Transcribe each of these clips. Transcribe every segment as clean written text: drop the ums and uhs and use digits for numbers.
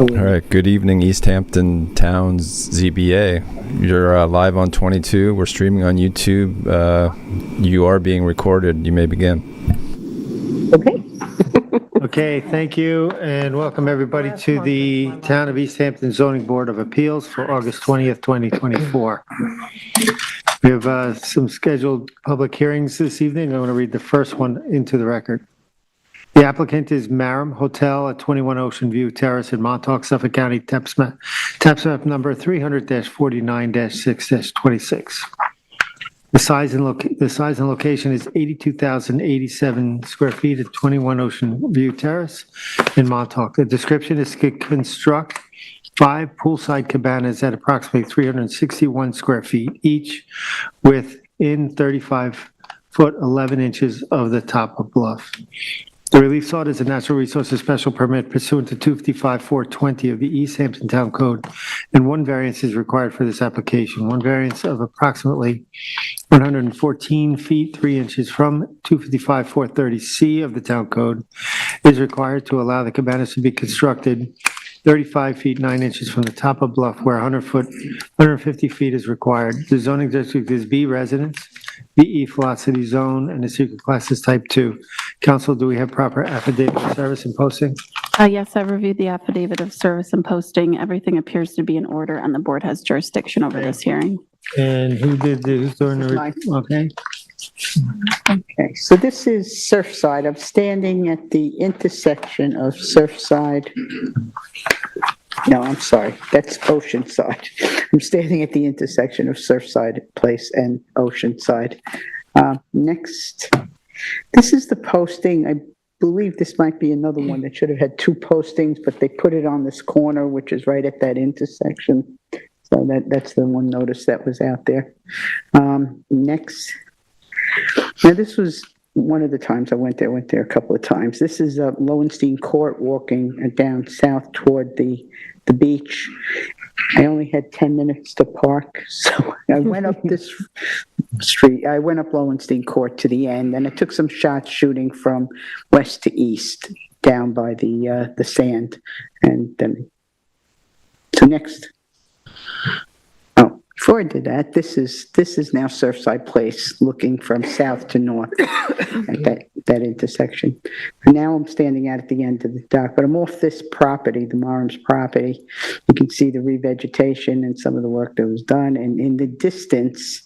All right. Good evening, East Hampton Town's ZBA. You're live on 22. We're streaming on YouTube. You are being recorded. You may begin. Okay. Okay, thank you, and welcome everybody to the Town of East Hampton Zoning Board of Appeals for August 20th, 2024. We have some scheduled public hearings this evening. I want to read the first one into the record. The applicant is Marum Hotel at 21 Ocean View Terrace in Montauk, Suffolk County, tax map number 300-49-6-26. The size and location is 82,087 square feet at 21 Ocean View Terrace in Montauk. The description is to construct 5 poolside cabanas at approximately 361 square feet each, within 35 foot 11 inches of the top of bluff. The relief sought is a natural resources special permit pursuant to 255-420 of the East Hampton Town Code, and one variance is required for this application. One variance of approximately 114 feet 3 inches from 255-430C of the Town Code is required to allow the cabanas to be constructed 35 feet 9 inches from the top of bluff where 150 feet is required. The zoning district is B residence, BE velocity zone, and the secret class is type 2. Council, do we have proper affidavit of service and posting? Yes, I've reviewed the affidavit of service and posting. Everything appears to be in order, and the board has jurisdiction over this hearing. And who's doing the, okay? Okay, so this is Surfside. I'm standing at the intersection of Surfside. No, I'm sorry, that's Oceanside. I'm standing at the intersection of Surfside Place and Oceanside. Next, this is the posting. I believe this might be another one that should have had 2 postings, but they put it on this corner, which is right at that intersection. So that's the one notice that was out there. Next. Now, this was one of the times I went there a couple of times. This is Lowenstein Court, walking down south toward the beach. I only had 10 minutes to park, so I went up this street. I went up Lowenstein Court to the end, and I took some shots shooting from west to east down by the sand. And then, so next. Before I did that, this is now Surfside Place, looking from south to north at that intersection. And now I'm standing out at the end of the dock, but I'm off this property, the Marum's property. You can see the revegetation and some of the work that was done. And in the distance,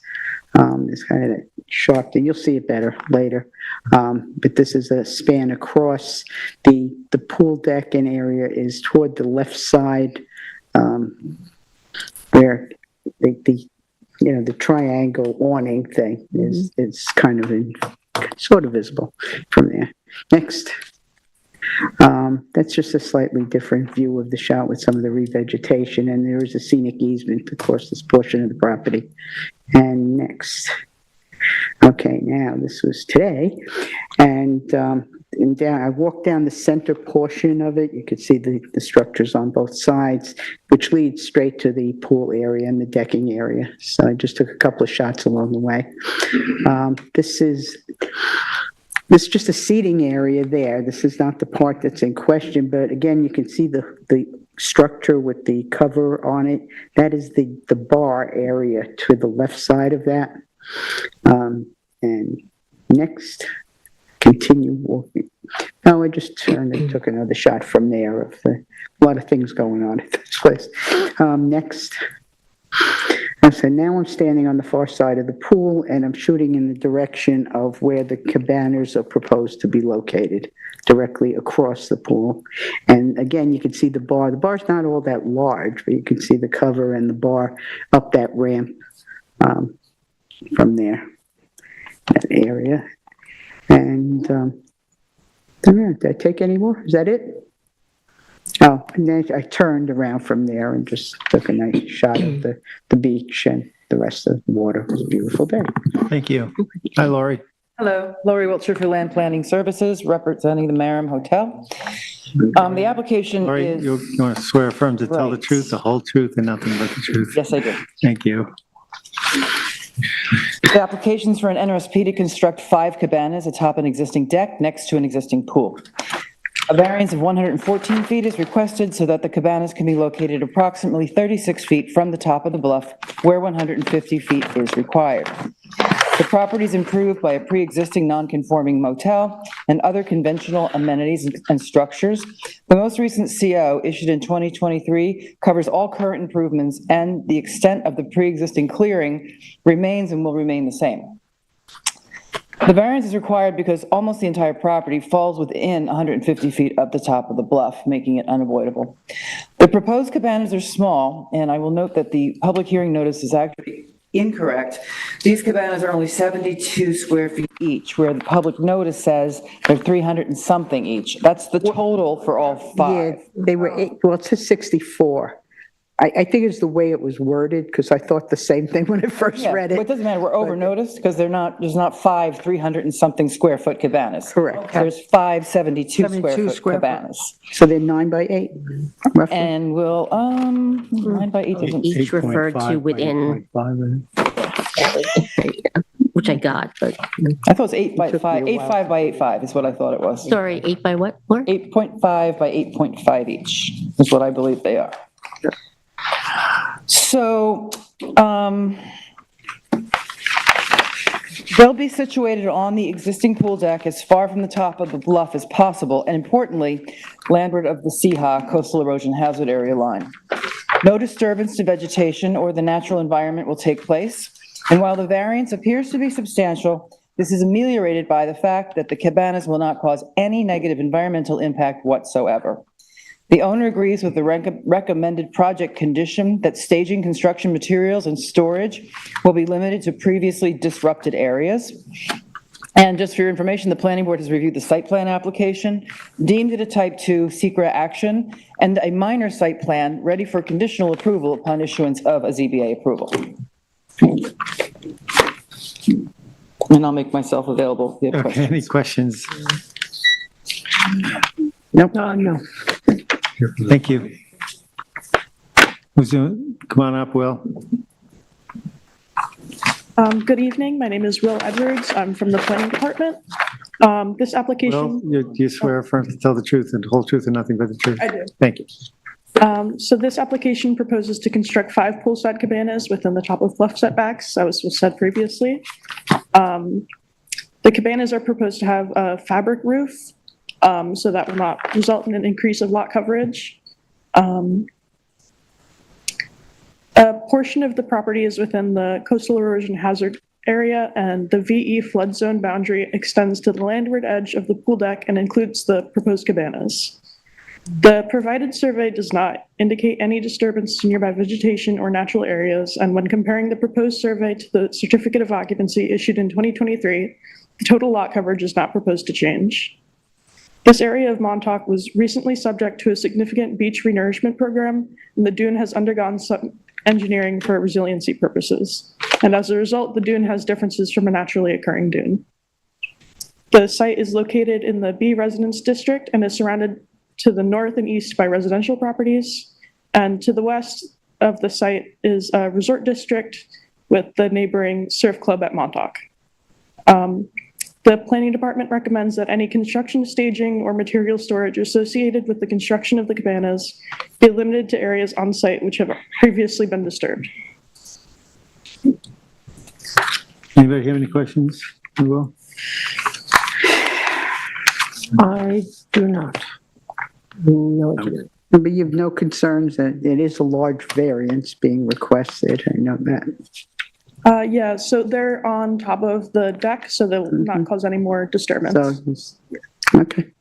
it's kind of that sharp thing. You'll see it better later. But this is a span across. The pool deck and area is toward the left side, where the triangle awning thing is kind of sort of visible from there. Next. That's just a slightly different view of the shot with some of the revegetation, and there is a scenic easement across this portion of the property. And next. Okay, now this was today, and down, I walked down the center portion of it. You could see the structures on both sides, which leads straight to the pool area and the decking area. So I just took a couple of shots along the way. This is just a seating area there. This is not the part that's in question, but again, you can see the structure with the cover on it. That is the bar area to the left side of that. And next. Continue walking. No, I just turned and took another shot from there of a lot of things going on at this place. Next. So now I'm standing on the far side of the pool, and I'm shooting in the direction of where the cabanas are proposed to be located, directly across the pool. And again, you can see the bar. The bar's not all that large, but you can see the cover and the bar up that ramp from there, that area. And I don't know, did I take any more? Is that it? Oh, and then I turned around from there and just took a nice shot of the beach and the rest of the water. It was a beautiful day. Thank you. Hi, Lori. Hello, Lori Wiltshire for Land Planning Services, representing the Marum Hotel. The application Lori, is... you want to swear affirm to tell the Right. truth, the whole truth, and nothing but the truth? Yes, I do. Thank you. The application's for an NRSP to construct 5 cabanas atop an existing deck next to an existing pool. A variance of 114 feet is requested so that the cabanas can be located approximately 36 feet from the top of the bluff, where 150 feet is required. The property is improved by a pre-existing non-conforming motel and other conventional amenities and structures. The most recent CO, issued in 2023, covers all current improvements, and the extent of the pre-existing clearing remains and will remain the same. The variance is required because almost the entire property falls within 150 feet of the top of the bluff, making it unavoidable. The proposed cabanas are small, and I will note that the public hearing notice is actually incorrect. These cabanas are only 72 square feet each, where the public notice says they're 300 and something each. That's the total for all five. Yeah, they were, well, it says 64. I think it's the way it was worded, because I thought the same thing when I first Yeah, read well, it it. doesn't matter, we're over noticed, because there's not five 300 and something square foot cabanas. Correct. There's five 72 square 72 foot square foot. cabanas. So they're 9 by 8, roughly? And we'll, 9 by 8 doesn't, Each referred to within, which I got, but, I thought it was 8 by took me 5, a while. 8.5 by 8.5 is what I thought it was. sorry, 8 by what, Laura? 8.5 by 8.5 each is what I believe they are. So, they'll be situated on the existing pool deck as far from the top of the bluff as possible, and importantly, landward of the CHA coastal erosion hazard area line. No disturbance to vegetation or the natural environment will take place, and while the variance appears to be substantial, this is ameliorated by the fact that the cabanas will not cause any negative environmental impact whatsoever. The owner agrees with the recommended project condition that staging, construction materials, and storage will be limited to previously disrupted areas. And just for your information, the planning board has reviewed the site plan application, deemed it a type 2 secret action, and a minor site plan ready for conditional approval upon issuance of a ZBA approval. And I'll make myself available if you have Okay, any questions. questions? Nope. No. Thank you. Who's doing, come on up, Will. Good evening. My name is Will Edwards. I'm from the planning department. This Will, application, do you swear firm to tell the truth and the whole truth and nothing but the truth? I do. Thank you. So this application proposes to construct 5 poolside cabanas within the top of bluff setbacks, as was said previously. The cabanas are proposed to have a fabric roof, so that will not result in an increase of lot coverage. A portion of the property is within the coastal erosion hazard area, and the VE flood zone boundary extends to the landward edge of the pool deck and includes the proposed cabanas. The provided survey does not indicate any disturbance to nearby vegetation or natural areas, and when comparing the proposed survey to the certificate of occupancy issued in 2023, the total lot coverage is not proposed to change. This area of Montauk was recently subject to a significant beach renourishment program, and the dune has undergone some engineering for resiliency purposes. And as a result, the dune has differences from a naturally occurring dune. The site is located in the B Residence District and is surrounded to the north and east by residential properties. And to the west of the site is a resort district with the neighboring surf club at Montauk. The planning department recommends that any construction, staging, or material storage associated with the construction of the cabanas be limited to areas on site which have previously been disturbed. Anybody have any questions? Will? I do not. No, I do not. But you have no concerns that it is a large variance being requested, I know that. Yeah, so they're on top of the deck, so they'll not cause any more disturbance. So, okay.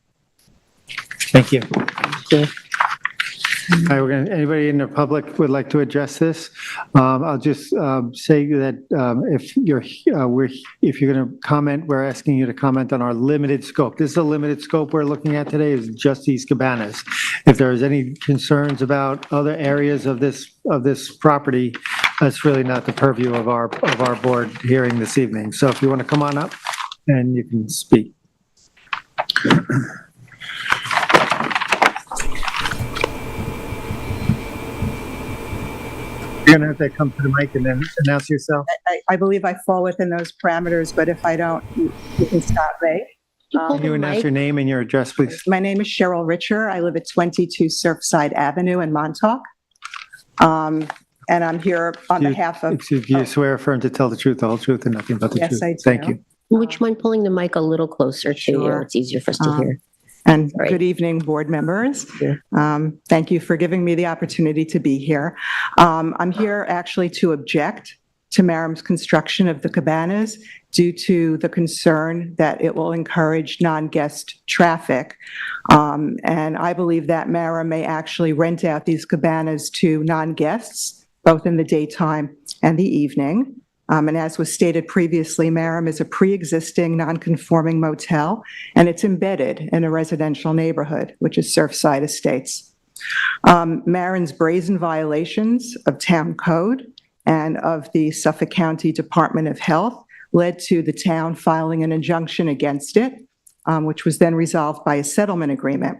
Thank you. All right, anybody in the public would like to address this? I'll just say that if you're going to comment, we're asking you to comment on our limited scope. This is a limited scope we're looking at today, is just these cabanas. If there's any concerns about other areas of this property, that's really not the purview of our board hearing this evening. So if you want to come on up and you can speak. You're gonna have to come to the mic and then announce yourself. I believe I fall within those parameters, but if I don't, you can stop me. Can you announce your name and your address, please? My name is Cheryl Richer. I live at 22 Surfside Avenue in Montauk. And I'm here on behalf of... Excuse me, you swear affirm to tell the truth, the whole truth, and nothing but the Yes, truth? I do. Thank you. Would you mind pulling the mic a little closer to you? Sure. It's easier for us to hear. And Right. good evening, board members. Yeah. Thank you for giving me the opportunity to be here. I'm here actually to object to Maram's construction of the cabanas due to the concern that it will encourage non-guest traffic. And I believe that Maram may actually rent out these cabanas to non-guests, both in the daytime and the evening. And as was stated previously, Maram is a pre-existing non-conforming motel, and it's embedded in a residential neighborhood, which is Surfside Estates. Maram's brazen violations of town code and of the Suffolk County Department of Health led to the town filing an injunction against it, which was then resolved by a settlement agreement.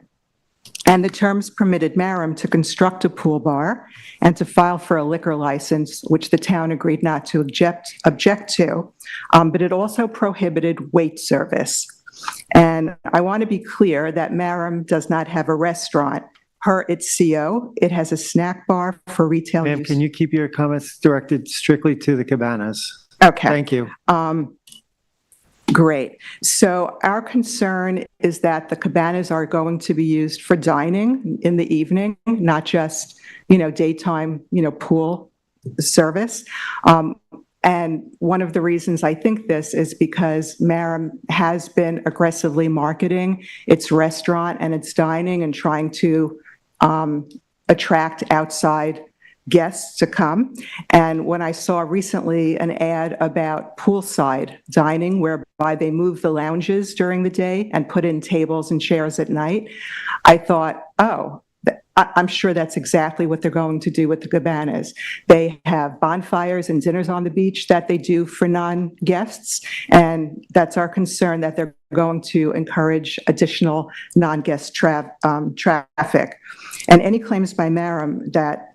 And the terms permitted Maram to construct a pool bar and to file for a liquor license, which the town agreed not to object to, but it also prohibited wait service. And I want to be clear that Maram does not have a restaurant. Per its CO, it has a snack bar for retail Ma'am, use. can you keep your comments directed strictly to the cabanas? Okay. Thank you. Great. So our concern is that the cabanas are going to be used for dining in the evening, not just, daytime, pool service. And one of the reasons I think this is because Maram has been aggressively marketing its restaurant and its dining and trying to attract outside guests to come. And when I saw recently an ad about poolside dining, whereby they move the lounges during the day and put in tables and chairs at night, I thought, oh, I'm sure that's exactly what they're going to do with the cabanas. They have bonfires and dinners on the beach that they do for non-guests, and that's our concern, that they're going to encourage additional non-guest traffic. And any claims by Maram that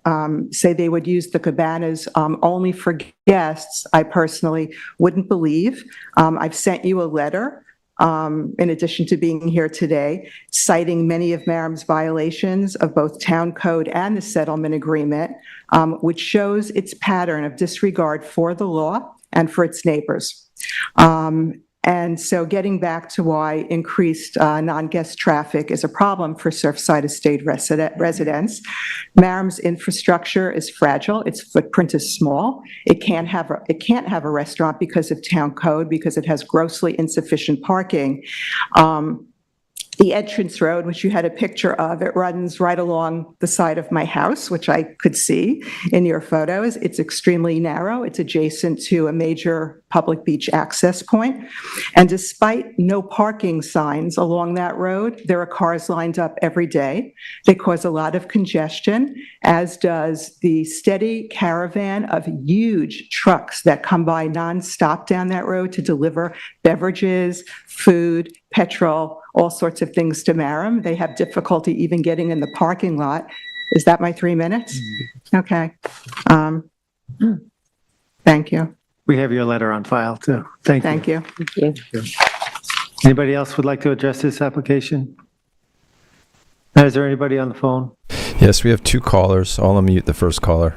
say they would use the cabanas only for guests, I personally wouldn't believe. I've sent you a letter in addition to being here today, citing many of Maram's violations of both town code and the settlement agreement, which shows its pattern of disregard for the law and for its neighbors. And so getting back to why increased non-guest traffic is a problem for Surfside Estate residents, Maram's infrastructure is fragile. Its footprint is small. It can't have a restaurant because of town code, because it has grossly insufficient parking. The entrance road, which you had a picture of, it runs right along the side of my house, which I could see in your photos. It's extremely narrow. It's adjacent to a major public beach access point. And despite no parking signs along that road, there are cars lined up every day. They cause a lot of congestion, as does the steady caravan of huge trucks that come by nonstop down that road to deliver beverages, food, petrol, all sorts of things to Maram. They have difficulty even getting in the parking lot. Is that my 3 minutes? Okay. Thank you. We have your letter on file, too. Thank you. Thank you. Thank you. Anybody else would like to address this application? Is there anybody on the phone? Yes, we have two callers. I'll unmute the first caller.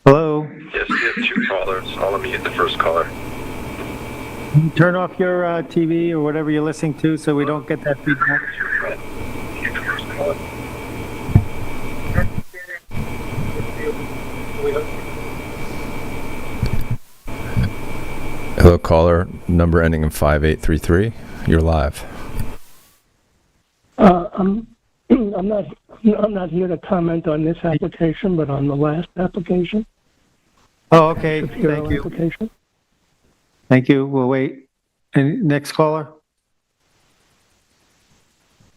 Hello? Yes, we have two callers. I'll unmute the first caller. Turn off your TV or whatever you're listening to so we don't get that feedback. Hello, caller. Number ending in 5833. You're live. I'm not here to comment on this application, but on the last application. Oh, okay. Shapiro Thank you. application. Thank you. We'll wait. And next caller?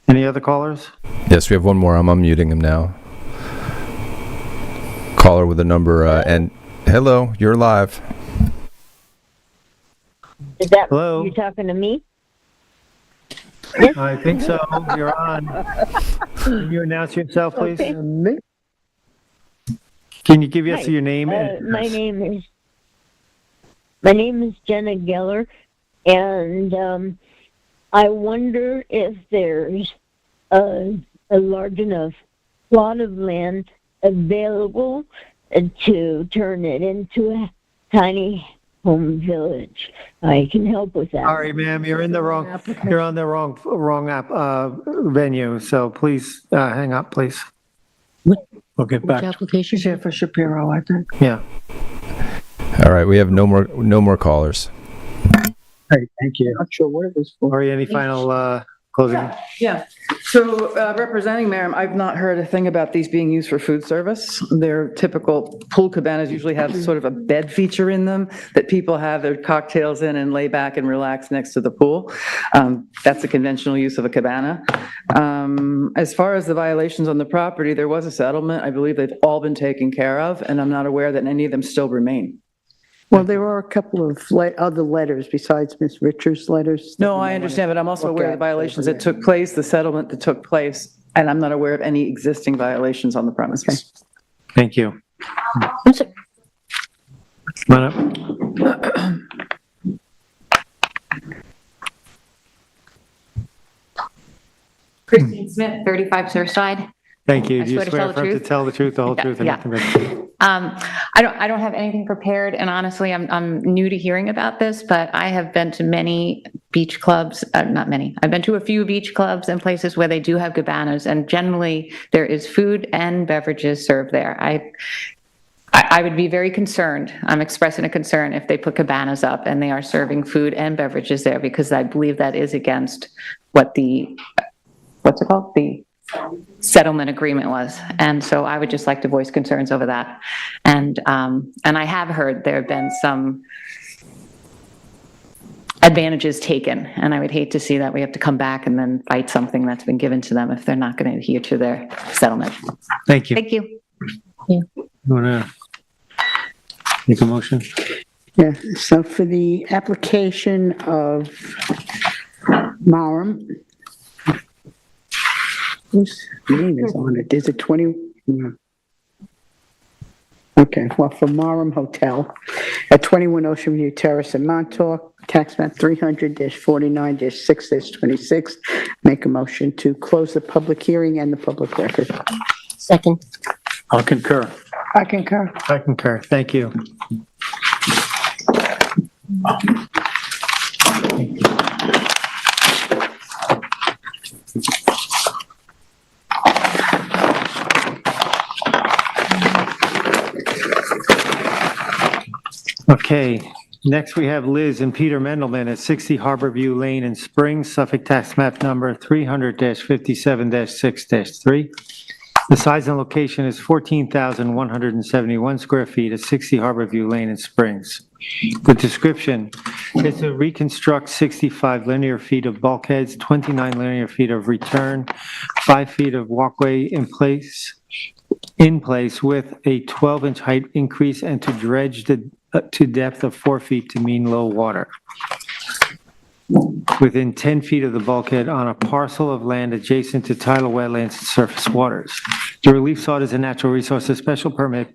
Any other callers? Yes, we have one more. I'm unmuting him now. Caller with the number and hello, you're live. Is that Hello? you talking to me? I think so. You're on. Can you announce yourself, please? Okay. Can you give us Hi. your name? and My address? name is My name is Jenna Geller, and I wonder if there's a large enough plot of land available to turn it into a tiny home village. I can help with that. Sorry, ma'am, you're on the wrong venue, so please, hang up, please. We'll get Which back. application? She's here for Shapiro, I think. Yeah. All right, we have no more callers. Great, thank you. Not sure what it was for. Lori, any final closing? Yeah. So, representing Merrim, I've not heard a thing about these being used for food service. Their typical pool cabanas usually have sort of a bed feature in them that people have their cocktails in and lay back and relax next to the pool. That's a conventional use of a cabana. As far as the violations on the property, there was a settlement. I believe they've all been taken care of, and I'm not aware that any of them still remain. Well, there are a couple of other letters besides Ms. Richards' letters. No, I understand, but I'm also aware of the violations that took place, the settlement that took place, and I'm not aware of any existing violations on the premises. Thank you. That's it. Come on up. Christine Smith, 35 Surfside. Thank you. I Do you swear to swear tell the affirm to truth? tell the truth, the whole truth, and Yeah. nothing but the truth? I don't have anything prepared, and honestly, I'm new to hearing about this, but I have been to many beach clubs, not many. I've been to a few beach clubs and places where they do have cabanas, and generally there is food and beverages served there. I would be very concerned, I'm expressing a concern if they put cabanas up and they are serving food and beverages there, because I believe that is against what what's it called? The settlement agreement was. And so I would just like to voice concerns over that. And I have heard there have been some advantages taken, and I would hate to see that we have to come back and then fight something that's been given to them if they're not going to adhere to their settlement. Thank you. Thank you. You want to make a motion? Yeah, so for the application of Marham, whose name is on it? Is it 20? No. Okay, well, for Marham Hotel at 21 Ocean View Terrace in Montauk, tax map 300-49-6-26, make a motion to close the public hearing and the public record. Second. I'll concur. I concur. I concur. Thank you. Okay, next we have Liz and Peter Mendelman at 60 Harborview Lane in Springs, Suffolk tax map number 300-57-6-3. The size and location is 14,171 square feet at 60 Harborview Lane in Springs. The description is to reconstruct 65 linear feet of bulkheads, 29 linear feet of return, 5 feet of walkway in place with a 12-inch height increase, and to dredge to depth of 4 feet to mean low water, within 10 feet of the bulkhead on a parcel of land adjacent to tidal wetlands and surface waters. The relief sought is a natural resources special permit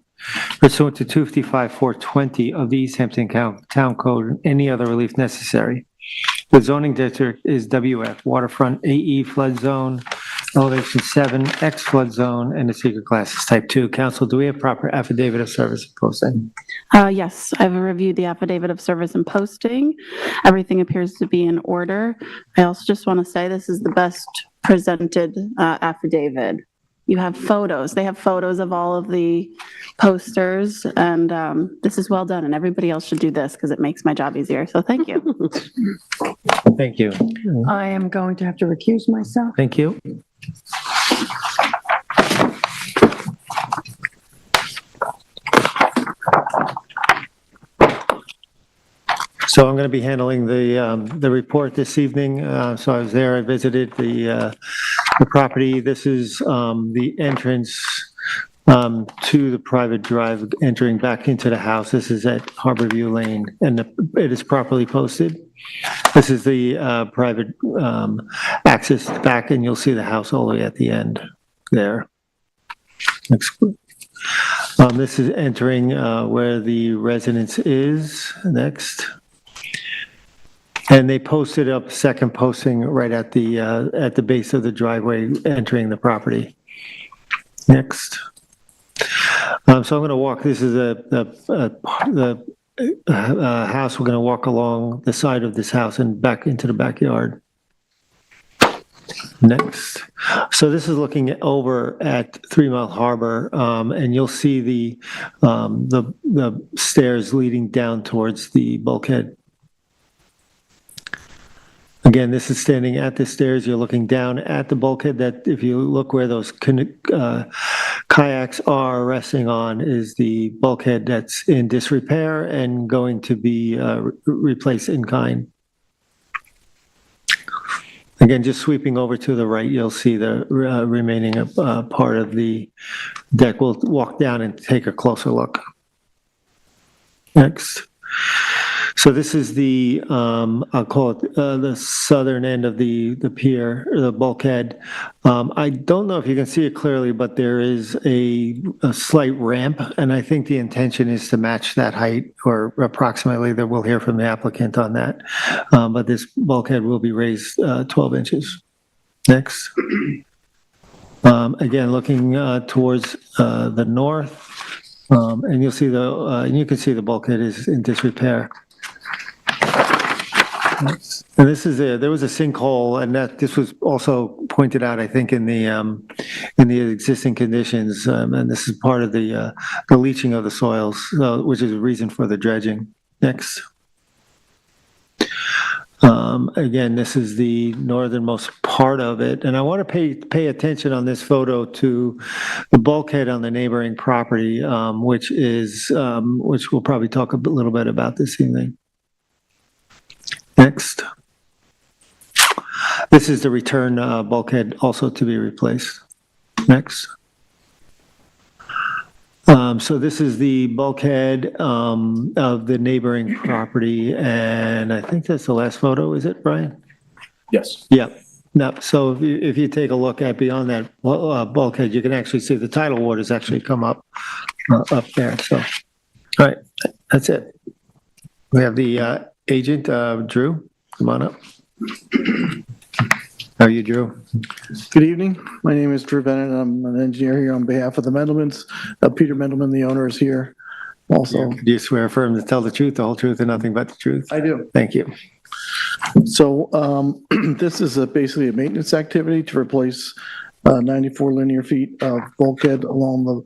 pursuant to 255-420 of the East Hampton Town Code, and any other relief necessary. The zoning district is WF, waterfront AE flood zone, elevation 7, X flood zone, and the secret class is type 2. Council, do we have proper affidavit of service and posting? Yes, I've reviewed the affidavit of service and posting. Everything appears to be in order. I also just want to say this is the best presented affidavit. You have photos. They have photos of all of the posters, and this is well done, and everybody else should do this because it makes my job easier. So thank you. Thank you. I am going to have to recuse myself. Thank you. So I'm going to be handling the report this evening. So I was there, I visited the property. This is the entrance to the private drive entering back into the house. This is at Harborview Lane, and it is properly posted. This is the private access back, and you'll see the house all the way at the end there. This is entering where the residence is. Next. And they posted up second posting right at the base of the driveway entering the property. Next. So I'm going to walk. This is the house. We're going to walk along the side of this house and back into the backyard. Next. So this is looking over at 3 Mile Harbor, and you'll see the stairs leading down towards the bulkhead. Again, this is standing at the stairs. You're looking down at the bulkhead. That, if you look where those kayaks are resting on, is the bulkhead that's in disrepair and going to be replaced in kind. Again, just sweeping over to the right, you'll see the remaining part of the deck. We'll walk down and take a closer look. Next. So this is the, I'll call it the southern end of the pier, the bulkhead. I don't know if you can see it clearly, but there is a slight ramp, and I think the intention is to match that height, or approximately. That we'll hear from the applicant on that. But this bulkhead will be raised 12 inches. Next. Again, looking towards the north, and you'll see you can see the bulkhead is in disrepair. And this is there was a sinkhole, and this was also pointed out, I think, in the existing conditions, and this is part of the leaching of the soils, which is a reason for the dredging. Next. Again, this is the northernmost part of it, and I want to pay attention on this photo to the bulkhead on the neighboring property, which we'll probably talk a little bit about this evening. Next. This is the return bulkhead, also to be replaced. Next. So this is the bulkhead of the neighboring property, and I think that's the last photo, is it, Brian? Yes. Yep. No, so if you take a look at beyond that bulkhead, you can actually see the tidal waters actually come up there. So, all right, that's it. We have the agent, Drew. Come on up. How are you, Drew? Good evening. My name is Drew Bennett. I'm an engineer here on behalf of the Mendelmans. Peter Mendelman, the owner, is here also. Do you swear affirm to tell the truth, the whole truth, and nothing but the truth? I do. Thank you. So this is basically a maintenance activity to replace 94 linear feet of bulkhead along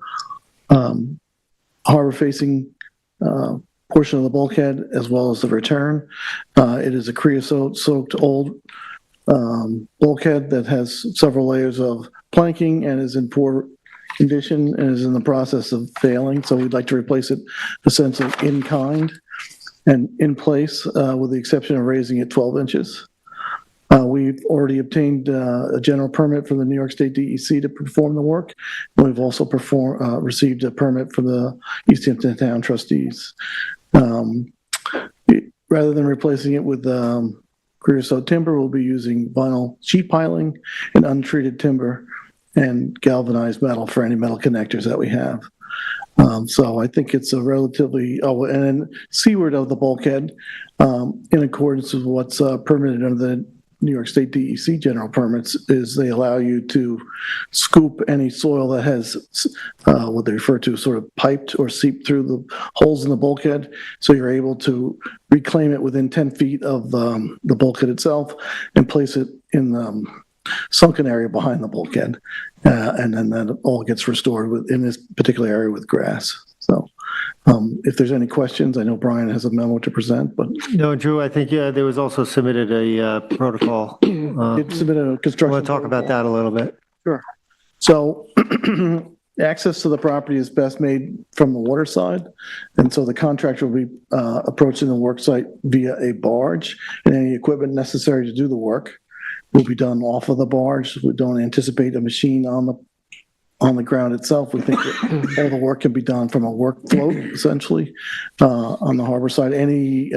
the harbor-facing portion of the bulkhead, as well as the return. It is a creosote-soaked old bulkhead that has several layers of planking and is in poor condition and is in the process of failing. So we'd like to replace it essentially in kind and in place, with the exception of raising it 12 inches. We've already obtained a general permit from the New York State DEC to perform the work. And we've also received a permit from the East Hampton Town trustees. Rather than replacing it with creosote timber, we'll be using vinyl sheet piling and untreated timber and galvanized metal for any metal connectors that we have. So I think it's a relatively, and then seaward of the bulkhead, in accordance with what's permitted under the New York State DEC general permits, is they allow you to scoop any soil that has what they refer to sort of piped or seeped through the holes in the bulkhead. So you're able to reclaim it within 10 feet of the bulkhead itself and place it in the sunken area behind the bulkhead. And then that all gets restored in this particular area with grass. So if there's any questions, I know Brian has a memo to present, but. No, Drew, I think, there was also submitted a protocol. It submitted a construction. Want to talk about that a little bit? Sure. So access to the property is best made from the water side. And so the contractor will be approaching the work site via a barge, and any equipment necessary to do the work will be done off of the barge. We don't anticipate a machine on the ground itself. We think that all the work can be done from a work float, essentially, on the harbor side. Any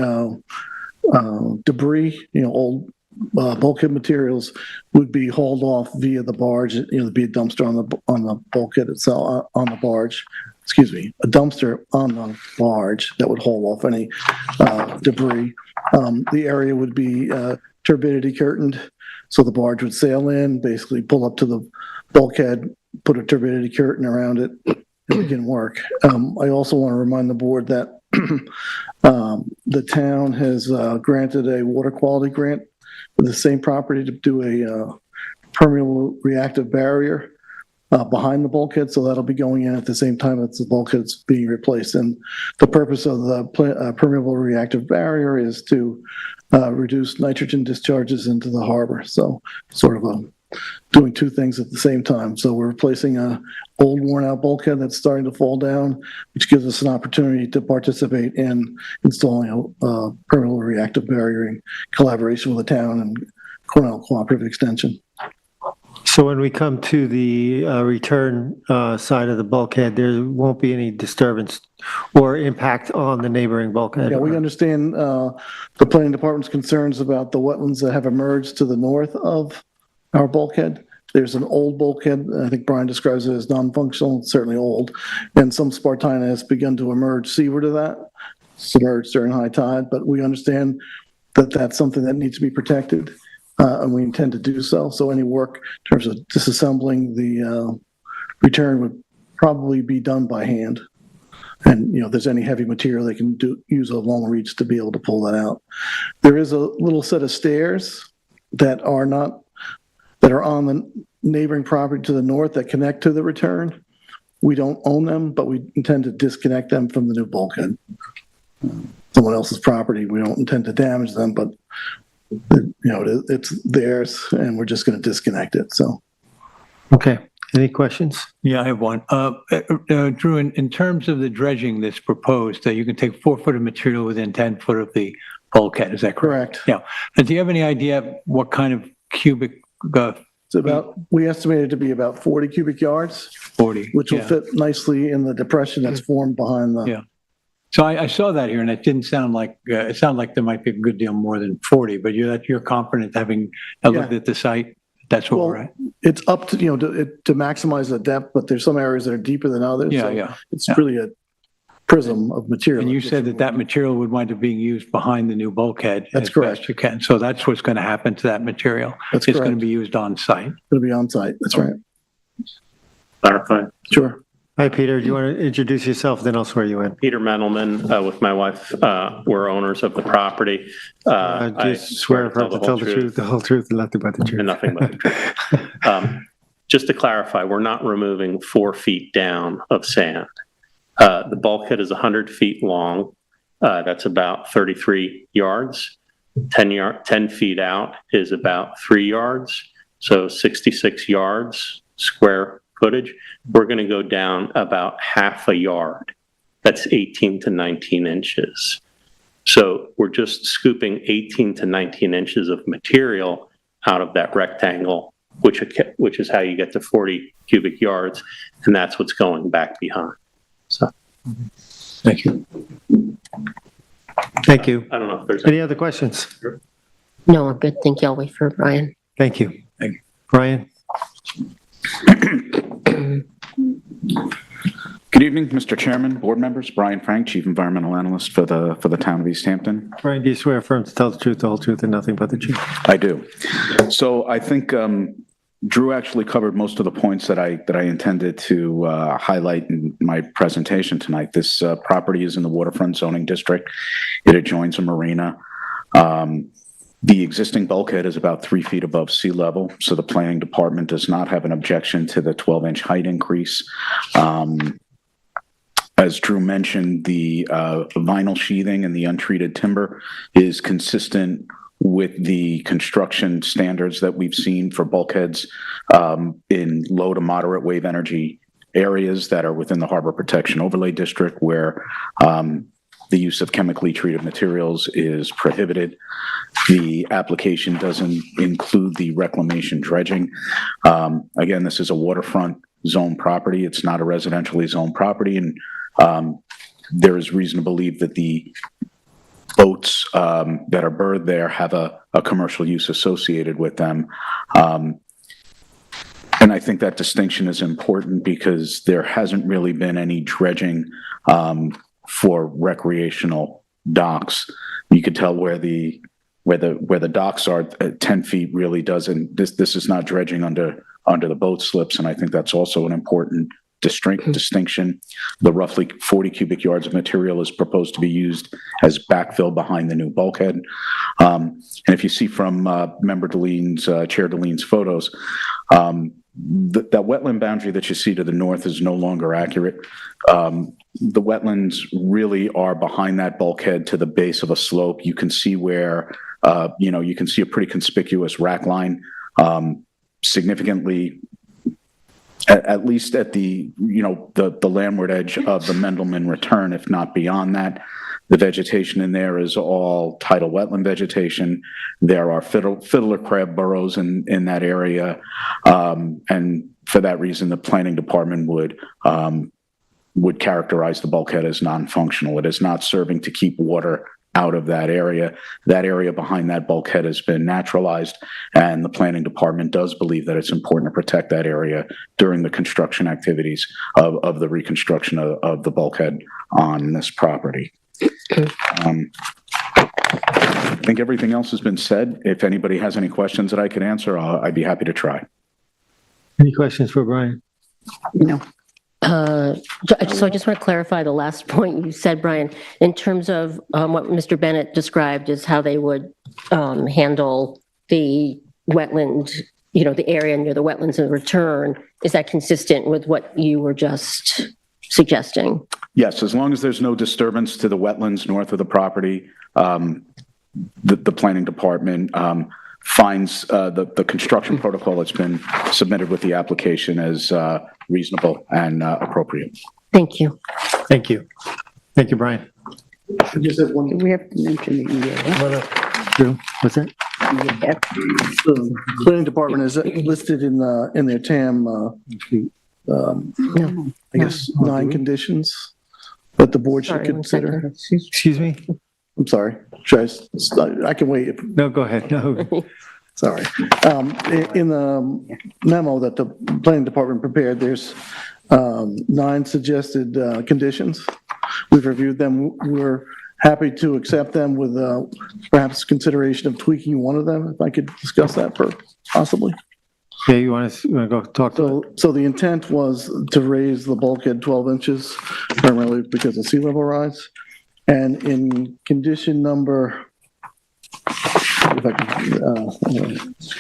debris, old bulkhead materials would be hauled off via the barge. There'd be a dumpster on the bulkhead itself, on the barge. a dumpster on the barge that would haul off any debris. The area would be turbidity curtained, so the barge would sail in, basically pull up to the bulkhead, put a turbidity curtain around it, and begin work. I also want to remind the board that the town has granted a water quality grant for the same property to do a permeable reactive barrier behind the bulkhead, so that'll be going in at the same time as the bulkhead's being replaced. And the purpose of the permeable reactive barrier is to reduce nitrogen discharges into the harbor. So sort of doing two things at the same time. So we're replacing a old worn out bulkhead that's starting to fall down, which gives us an opportunity to participate in installing a permeable reactive barrier in collaboration with the town and Cornell Cooperative Extension. So when we come to the return side of the bulkhead, there won't be any disturbance or impact on the neighboring bulkhead? Yeah, we understand the planning department's concerns about the wetlands that have emerged to the north of our bulkhead. There's an old bulkhead, I think Brian describes it as non-functional, certainly old, and some spartina has begun to emerge seaward of that, submerged during high tide, but we understand that that's something that needs to be protected. And we intend to do so. So any work in terms of disassembling the return would probably be done by hand. And, if there's any heavy material, they can use a long reach to be able to pull that out. There is a little set of stairs that are on the neighboring property to the north that connect to the return. We don't own them, but we intend to disconnect them from the new bulkhead. Someone else's property, we don't intend to damage them, but it's theirs, and we're just going to disconnect it. So, okay. Any questions? Yeah, I have one. Drew, in terms of the dredging that's proposed, that you can take 4 foot of material within 10 foot of the bulkhead, is that correct? Correct. Yeah. And do you have any idea what kind of cubic? We estimate it to be about 40 cubic yards, 40, which will fit nicely in the depression that's formed behind the. Yeah. So I saw that here, and it didn't sound like it sounded like there might be a good deal more than 40. But you're confident, having looked at the site, that's what we're at. It's up to to maximize the depth, but there's some areas that are deeper than others. Yeah, so yeah. It's really a prism of material. And you said that material would wind up being used behind the new bulkhead. That's as correct. Best you can. So that's what's going to happen to that material. That's it's correct. going to be used on site. It'll be on site. That's right. Clarify. Sure. Hi, Peter. Do you want to introduce yourself? Then I'll swear you in. Peter Mendelman, with my wife, we're owners of the property. I swear to tell the truth, the whole truth, and nothing but the truth. And nothing but the truth. Just to clarify, we're not removing 4 feet down of sand. The bulkhead is 100 feet long. That's about 33 yards. 10 feet out is about 3 yards. So 66 yards square footage. We're going to go down about half a yard. That's 18 to 19 inches. So we're just scooping 18 to 19 inches of material out of that rectangle, which is how you get to 40 cubic yards, and that's what's going back behind. So, thank you. Thank you. I don't know if there's any other questions. No, I'm good. Thank you. I'll wait for Brian. Thank you. Thank you, Brian. Good evening, Mr. Chairman, board members. Brian Frank, Chief Environmental Analyst for the town of East Hampton. Brian, do you swear affirm to tell the truth, the whole truth, and nothing but the truth? I do. So I think Drew actually covered most of the points that I intended to highlight in my presentation tonight. This property is in the waterfront zoning district. It adjoins a marina. The existing bulkhead is about 3 feet above sea level, so the planning department does not have an objection to the 12-inch height increase. As Drew mentioned, the vinyl sheathing and the untreated timber is consistent with the construction standards that we've seen for bulkheads in low to moderate wave energy areas that are within the Harbor Protection Overlay District, where the use of chemically treated materials is prohibited. The application doesn't include the reclamation dredging. Again, this is a waterfront zone property. It's not a residentially zoned property, and there is reason to believe that the boats that are berthed there have a commercial use associated with them. And I think that distinction is important because there hasn't really been any dredging for recreational docks. You could tell where the docks are at 10 feet really doesn't, this is not dredging under the boat slips, and I think that's also an important distinction. The roughly 40 cubic yards of material is proposed to be used as backfill behind the new bulkhead. And if you see from Member Deleen's, Chair Deleen's photos, that wetland boundary that you see to the north is no longer accurate. The wetlands really are behind that bulkhead to the base of a slope. You can see where, you can see a pretty conspicuous rack line, significantly, at least at the landward edge of the Mendelman return, if not beyond that. The vegetation in there is all tidal wetland vegetation. There are fiddler crab burrows in that area. And for that reason, the planning department would characterize the bulkhead as non-functional. It is not serving to keep water out of that area. That area behind that bulkhead has been naturalized, and the planning department does believe that it's important to protect that area during the construction activities of the reconstruction of the bulkhead on this property. I think everything else has been said. If anybody has any questions that I could answer, I'd be happy to try. Any questions for Brian? No. So I just want to clarify the last point you said, Brian, in terms of what Mr. Bennett described as how they would handle the wetland, the area near the wetlands in return. Is that consistent with what you were just suggesting? Yes, as long as there's no disturbance to the wetlands north of the property, the planning department finds the construction protocol that's been submitted with the application as reasonable and appropriate. Thank you. Thank you. Thank you, Brian. Just have one. We have to mention the EA. Drew, what's that? The planning department is listed in their TAM, I guess, 9 conditions that the board should consider. Excuse me? I'm sorry. I can wait. No, go ahead. No. Sorry. In the memo that the planning department prepared, there's 9 suggested conditions. We've reviewed them. We're happy to accept them with perhaps consideration of tweaking one of them. If I could discuss that possibly. Yeah, you want to go talk to it? So the intent was to raise the bulkhead 12 inches, primarily because of sea level rise. And in condition number,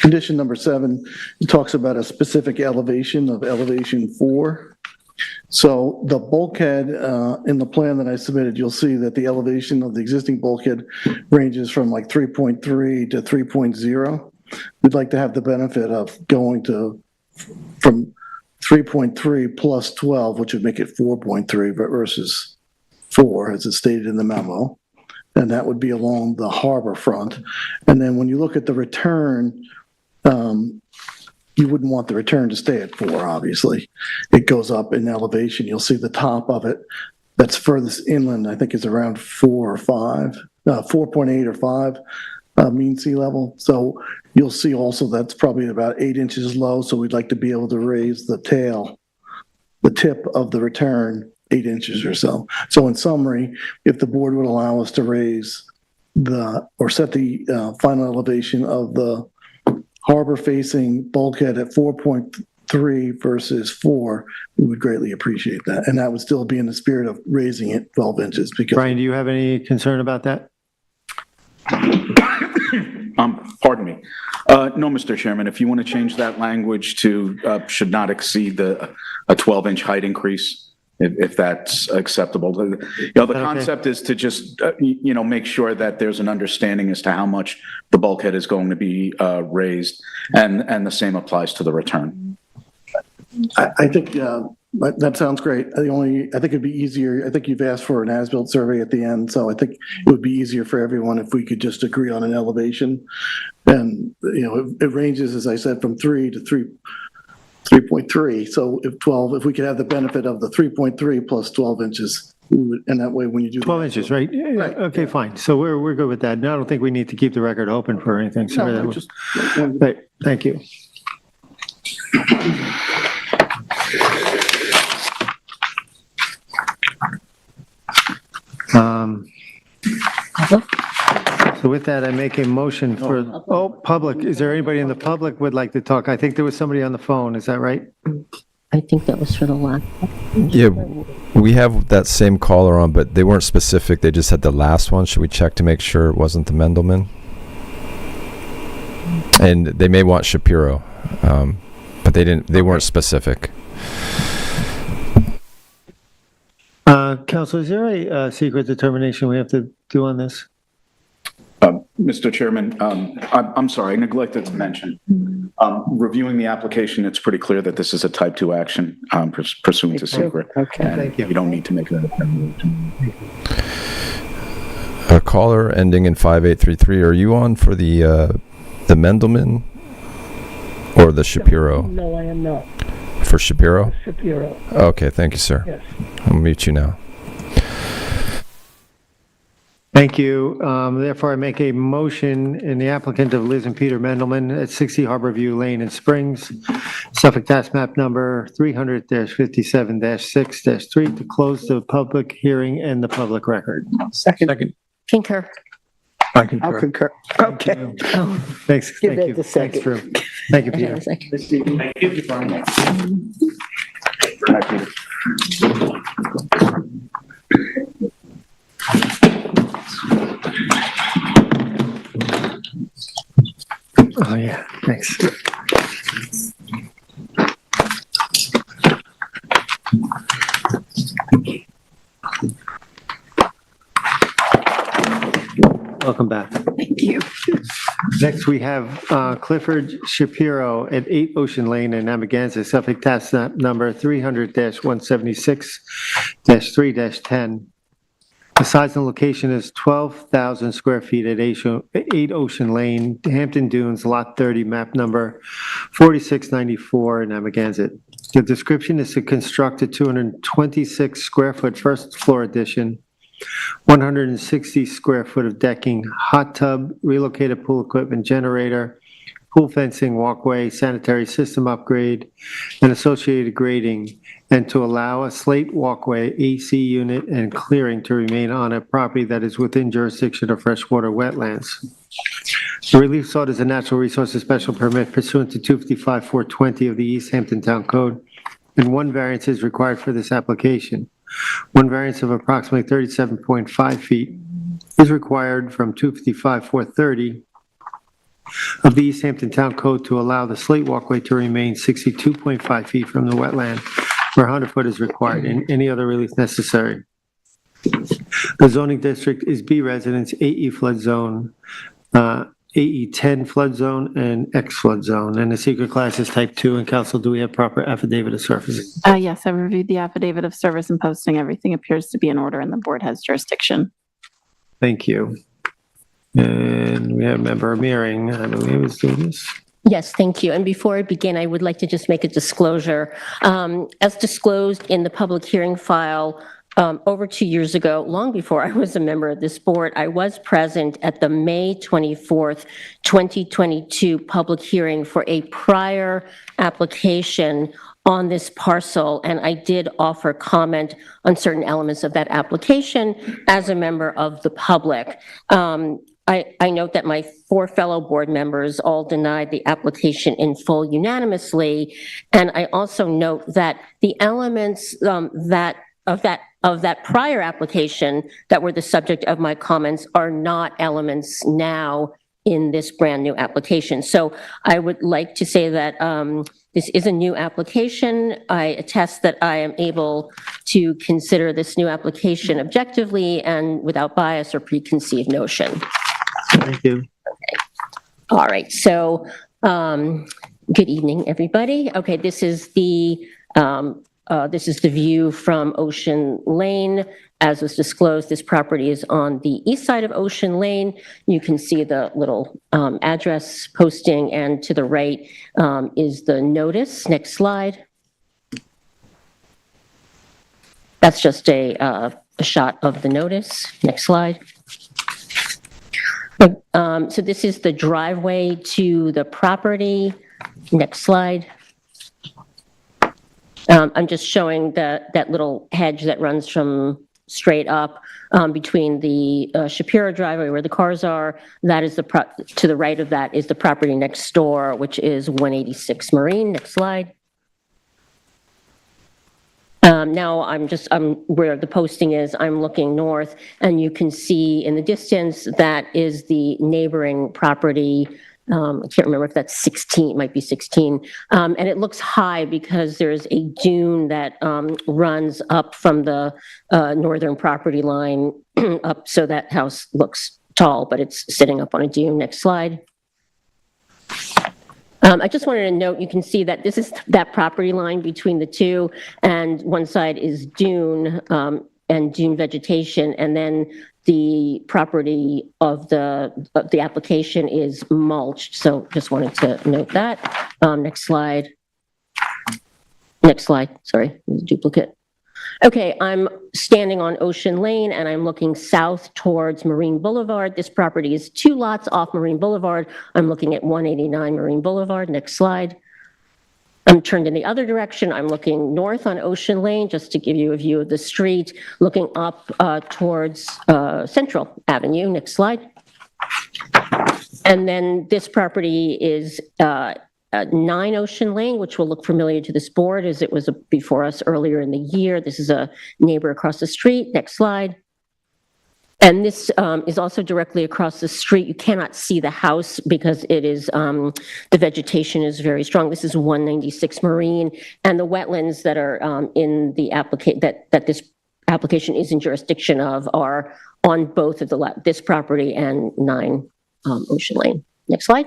condition number 7, it talks about a specific elevation of elevation 4. So the bulkhead, in the plan that I submitted, you'll see that the elevation of the existing bulkhead ranges from like 3.3 to 3.0. We'd like to have the benefit of going from 3.3 plus 12, which would make it 4.3 versus 4, as it's stated in the memo. And that would be along the harbor front. And then when you look at the return, you wouldn't want the return to stay at 4, obviously. It goes up in elevation. You'll see the top of it that's furthest inland, I think is around 4 or 5, 4.8 or 5 mean sea level. So you'll see also that's probably about 8 inches low. So we'd like to be able to raise the tip of the return 8 inches or so. So in summary, if the board would allow us to raise or set the final elevation of the harbor facing bulkhead at 4.3 versus 4, we would greatly appreciate that. And that would still be in the spirit of raising it 12 inches. Because Brian, do you have any concern about that? Pardon me. No, Mr. Chairman, if you want to change that language to should not exceed a 12-inch height increase, if that's acceptable. The concept is to just, make sure that there's an understanding as to how much the bulkhead is going to be raised, and the same applies to the return. I think that sounds great. I think it'd be easier. I think you've asked for an as-built survey at the end, so I think it would be easier for everyone if we could just agree on an elevation. And, it ranges, as I said, from 3 to 3.3. So if we could have the benefit of the 3.3 plus 12 inches, and that way when you do 12 inches, right? Right. Okay, fine. So we're good with that. And I don't think we need to keep the record open for anything. Sorry, No, right, thank you. So with that, I make a motion for, public. Is there anybody in the public would like to talk? I think there was somebody on the phone. Is that right? I think that was for the last. Yeah, we have that same caller on, but they weren't specific. They just had the last one. Should we check to make sure it wasn't the Mendelman? And they may want Shapiro, but they weren't specific. Council, is there a secret determination we have to do on this? Mr. Chairman, I'm sorry, I neglected to mention. Reviewing the application, it's pretty clear that this is a type 2 action pursuant to secret. Okay. Thank you. You don't need to make that determination. A caller ending in 5833. Are you on for the Mendelman or the Shapiro? No, I am not. For Shapiro? Shapiro. Okay, thank you, sir. Yes. I'll mute you now. Thank you. Therefore, I make a motion in the applicant of Liz and Peter Mendelman at 60 Harborview Lane in Springs, Suffolk Tax Map number 300-57-6-3 to close the public hearing and the public record. Second. Concur. I concur. I'll concur. Okay. Thanks. Give Thank that you. the Thanks, second. Drew. Thank you, Peter. Thank you very much. Oh, yeah, thanks. Welcome back. Thank you. Next, we have Clifford Shapiro at 8 Ocean Lane in Amagansett, Suffolk Tax Map number 300-176-3-10. The size and location is 12,000 square feet at 8 Ocean Lane, Hampton Dunes, Lot 30, map number 4694 in Amagansett. The description is to construct a 226 square foot first floor addition, 160 square foot of decking, hot tub, relocated pool equipment, generator, pool fencing, walkway, sanitary system upgrade, and associated grading, and to allow a slate walkway, AC unit, and clearing to remain on a property that is within jurisdiction of freshwater wetlands. The relief sought is a natural resources special permit pursuant to 255-420 of the East Hampton Town Code, and one variance is required for this application. One variance of approximately 37.5 feet is required from 255-430 of the East Hampton Town Code to allow the slate walkway to remain 62.5 feet from the wetland, where 100 foot is required, and any other relief necessary. The zoning district is B residence, AE flood zone, AE 10 flood zone, and X flood zone, and the secret class is type 2. And council, do we have proper affidavit of service? Yes, I reviewed the affidavit of service and posting. Everything appears to be in order and the board has jurisdiction. Thank you. And we have member Meering, I believe, is doing this. Yes, thank you. And before I begin, I would like to just make a disclosure. As disclosed in the public hearing file, over 2 years ago, long before I was a member of this board, I was present at the May 24th, 2022 public hearing for a prior application on this parcel, and I did offer comment on certain elements of that application as a member of the public. I note that my 4 fellow board members all denied the application in full unanimously, and I also note that the elements of that prior application that were the subject of my comments are not elements now in this brand new application. So I would like to say that this is a new application. I attest that I am able to consider this new application objectively and without bias or preconceived notion. Thank you. Okay. All right. So good evening, everybody. Okay, this is the view from Ocean Lane. As was disclosed, this property is on the east side of Ocean Lane. You can see the little address posting, and to the right is the notice. Next slide. That's just a shot of the notice. Next slide. So this is the driveway to the property. Next slide. I'm just showing that little hedge that runs from straight up between the Shapiro driveway where the cars are. That is to the right of that is the property next door, which is 186 Marine. Next slide. Now I'm where the posting is, I'm looking north, and you can see in the distance that is the neighboring property. I can't remember if that's 16, it might be 16. And it looks high because there's a dune that runs up from the northern property line up, so that house looks tall, but it's sitting up on a dune. Next slide. I just wanted to note, you can see that this is that property line between the two, and one side is dune and dune vegetation, and then the property of the application is mulched. So just wanted to note that. Next slide. Next slide, sorry, duplicate. Okay, I'm standing on Ocean Lane and I'm looking south towards Marine Boulevard. This property is 2 lots off Marine Boulevard. I'm looking at 189 Marine Boulevard. Next slide. I'm turned in the other direction. I'm looking north on Ocean Lane, just to give you a view of the street, looking up towards Central Avenue. Next slide. And then this property is 9 Ocean Lane, which will look familiar to this board as it was before us earlier in the year. This is a neighbor across the street. Next slide. And this is also directly across the street. You cannot see the house because it is, the vegetation is very strong. This is 196 Marine, and the wetlands that are in the that this application is in jurisdiction of are on both of this property and 9 Ocean Lane. Next slide.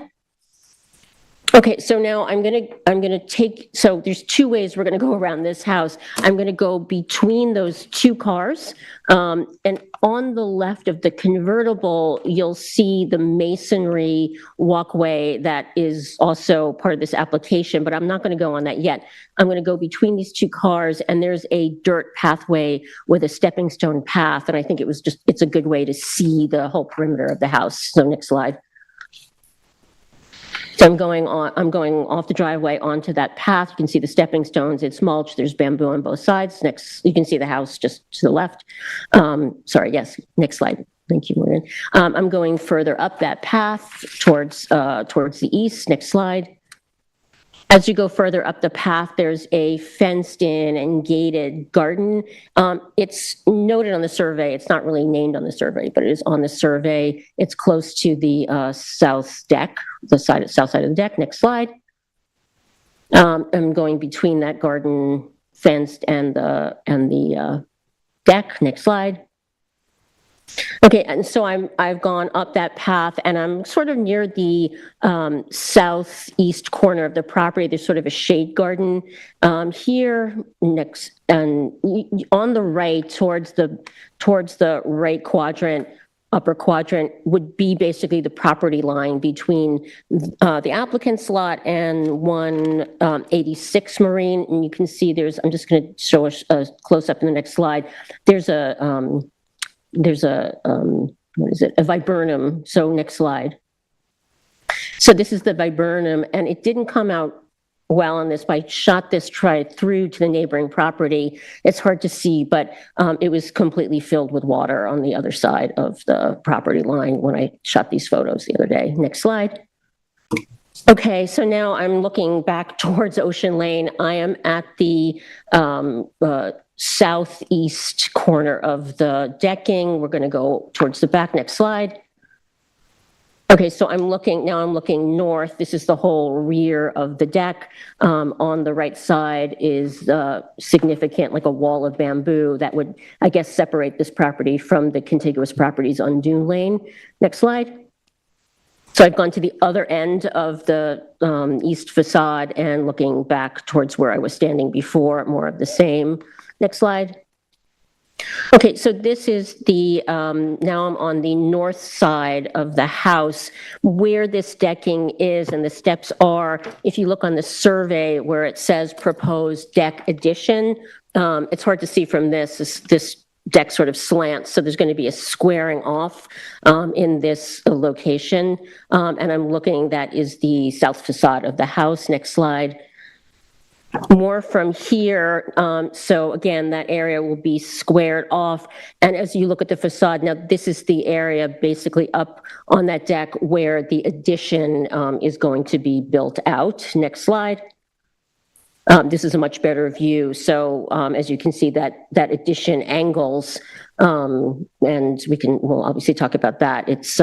Okay, so now I'm gonna take, so there's 2 ways we're gonna go around this house. I'm gonna go between those 2 cars, and on the left of the convertible, you'll see the masonry walkway that is also part of this application, but I'm not gonna go on that yet. I'm gonna go between these 2 cars, and there's a dirt pathway with a stepping stone path, and I think it's a good way to see the whole perimeter of the house. So next slide. So I'm going off the driveway onto that path. You can see the stepping stones. It's mulched. There's bamboo on both sides. Next, you can see the house just to the left. Sorry, yes, next slide. Thank you, Maureen. I'm going further up that path towards the east. Next slide. As you go further up the path, there's a fenced-in and gated garden. It's noted on the survey. It's not really named on the survey, but it is on the survey. It's close to the south deck, south side of the deck. Next slide. I'm going between that garden fenced and the deck. Next slide. Okay, and so I've gone up that path, and I'm sort of near the southeast corner of the property. There's sort of a shade garden here next, and on the right towards the right quadrant, upper quadrant, would be basically the property line between the applicant's lot and 186 Marine. And you can see I'm just going to show a close up in the next slide. There's a what is it? A viburnum. So next slide. So this is the viburnum, and it didn't come out well on this, but I shot this through to the neighboring property. It's hard to see, but it was completely filled with water on the other side of the property line when I shot these photos the other day. Next slide. Okay, so now I'm looking back towards Ocean Lane. I am at the southeast corner of the decking. We're going to go towards the back. Next slide. Okay, so I'm looking north. This is the whole rear of the deck. On the right side is significant, like a wall of bamboo that would, I guess, separate this property from the contiguous properties on Dune Lane. Next slide. So I've gone to the other end of the east facade and looking back towards where I was standing before, more of the same. Next slide. Okay, so this is now I'm on the north side of the house where this decking is and the steps are. If you look on the survey where it says proposed deck addition, it's hard to see from this deck sort of slants, so there's going to be a squaring off in this location, and I'm looking, that is the south facade of the house. Next slide. more from here. So again, that area will be squared off. And as you look at the facade, now this is the area basically up on that deck where the addition is going to be built out. Next slide. This is a much better view. So as you can see, that addition angles, and we'll obviously talk about that. It's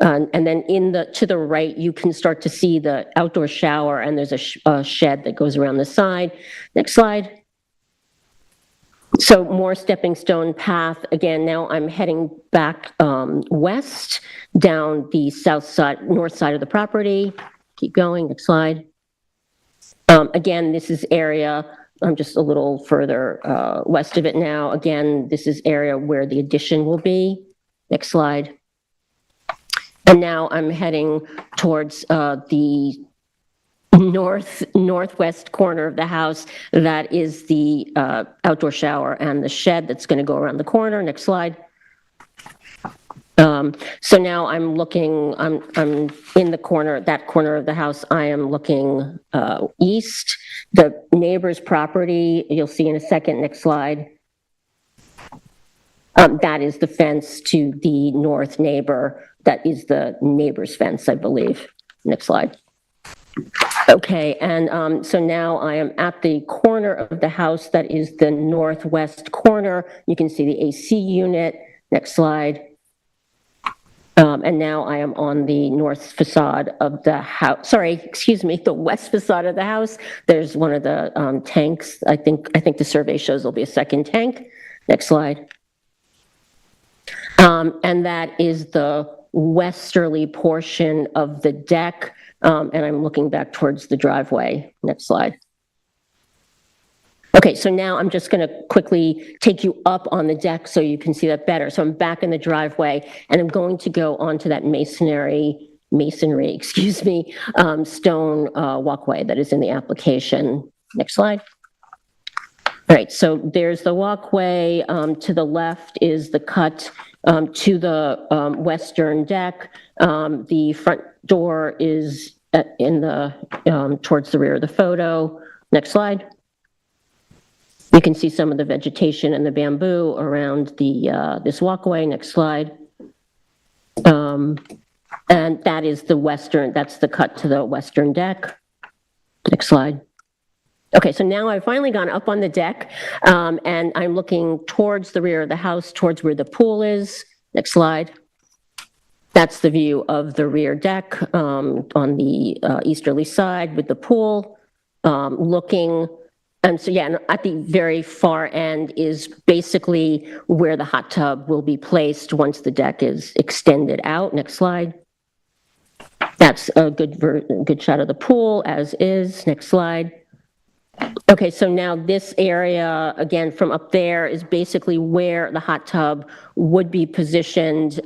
and then to the right, you can start to see the outdoor shower, and there's a shed that goes around the side. Next slide. So more stepping stone path. Again, now I'm heading back west down the north side of the property. Keep going. Next slide. Again, this is area, I'm just a little further west of it now. Again, this is area where the addition will be. Next slide. And now I'm heading towards the northwest corner of the house. That is the outdoor shower and the shed that's going to go around the corner. Next slide. So now I'm looking, I'm in that corner of the house. I am looking east. The neighbor's property, you'll see in a second. Next slide. That is the fence to the north neighbor. That is the neighbor's fence, I believe. Next slide. Okay, and so now I am at the corner of the house that is the northwest corner. You can see the AC unit. Next slide. And now I am on the north facade of the house. Sorry, excuse me, the west facade of the house. There's one of the tanks. I think the survey shows there'll be a second tank. Next slide. And that is the westerly portion of the deck. And I'm looking back towards the driveway. Next slide. Okay, so now I'm just going to quickly take you up on the deck so you can see that better. So I'm back in the driveway, and I'm going to go onto that masonry, excuse me, stone walkway that is in the application. Next slide. All right, so there's the walkway. To the left is the cut to the western deck. The front door is towards the rear of the photo. Next slide. You can see some of the vegetation and the bamboo around this walkway. Next slide. And that is that's the cut to the western deck. Next slide. Okay, so now I've finally gone up on the deck, and I'm looking towards the rear of the house, towards where the pool is. Next slide. That's the view of the rear deck on the easterly side with the pool. And so, yeah, and at the very far end is basically where the hot tub will be placed once the deck is extended out. Next slide. That's a good shot of the pool as is. Next slide. Okay, so now this area, again, from up there is basically where the hot tub would be positioned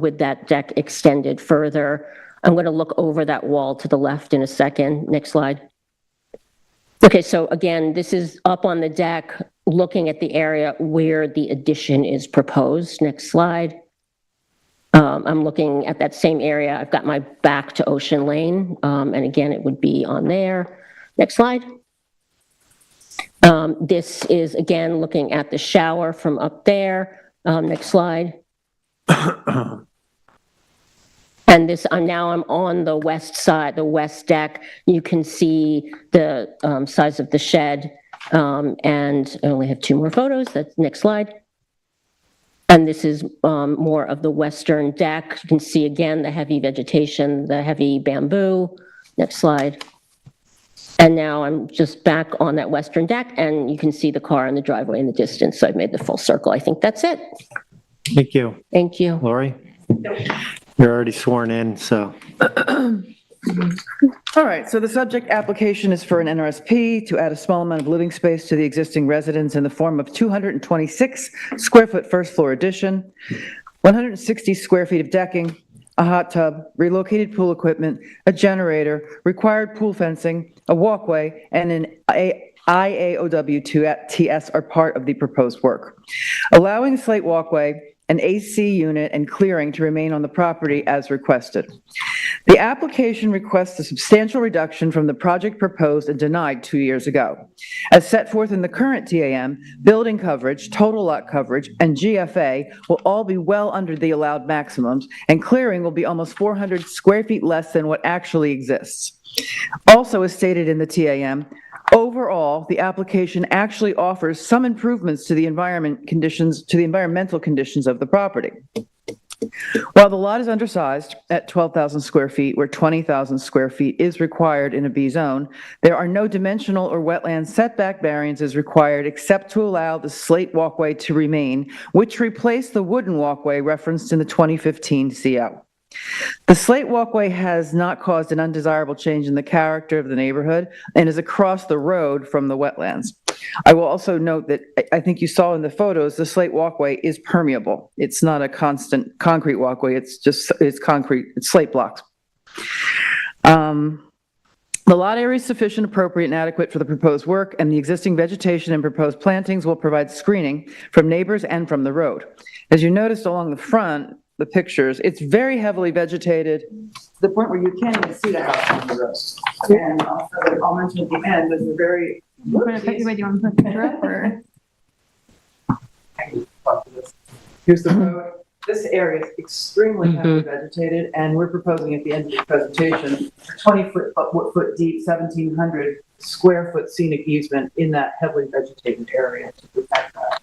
with that deck extended further. I'm going to look over that wall to the left in a second. Next slide. Okay, so again, this is up on the deck, looking at the area where the addition is proposed. Next slide. I'm looking at that same area. I've got my back to Ocean Lane, and again, it would be on there. Next slide. This is, again, looking at the shower from up there. Next slide. And now I'm on the west side, the west deck. You can see the size of the shed, and I only have 2 more photos. That's next slide. And this is more of the western deck. You can see again the heavy vegetation, the heavy bamboo. Next slide. And now I'm just back on that western deck, and you can see the car in the driveway in the distance. So I've made the full circle. I think that's it. Thank you. Thank you. Lori? You're already sworn in, so. All right, so the subject application is for an NRSP to add a small amount of living space to the existing residence in the form of 226 square foot first floor addition, 160 square feet of decking, a hot tub, relocated pool equipment, a generator, required pool fencing, a walkway, and an IAOW to TS are part of the proposed work. Allowing slate walkway, an AC unit and clearing to remain on the property as requested. The application requests a substantial reduction from the project proposed and denied 2 years ago. As set forth in the current TAM, building coverage, total lot coverage, and GFA will all be well under the allowed maximums, and clearing will be almost 400 square feet less than what actually exists. Also, as stated in the TAM, overall, the application actually offers some improvements to the environmental conditions of the property. While the lot is undersized at 12,000 square feet, where 20,000 square feet is required in a B zone, there are no dimensional or wetland setback variances required except to allow the slate walkway to remain, which replaced the wooden walkway referenced in the 2015 CO. The slate walkway has not caused an undesirable change in the character of the neighborhood and is across the road from the wetlands. I will also note that I think you saw in the photos, the slate walkway is permeable. It's not a constant concrete walkway. It's concrete, it's slate blocks. The lot area is sufficient, appropriate, and adequate for the proposed work, and the existing vegetation and proposed plantings will provide screening from neighbors and from the road. As you noticed along the front, the pictures, it's very heavily vegetated to the point where you can't even see the house from the road. And I'll mention at the end, there's a very... Do you want to put the picture up, or? Here's the road. This area is extremely heavily vegetated, and we're proposing at the end of the presentation, a 20-foot deep, 1,700 square foot scenic easement in that heavily vegetated area to protect that.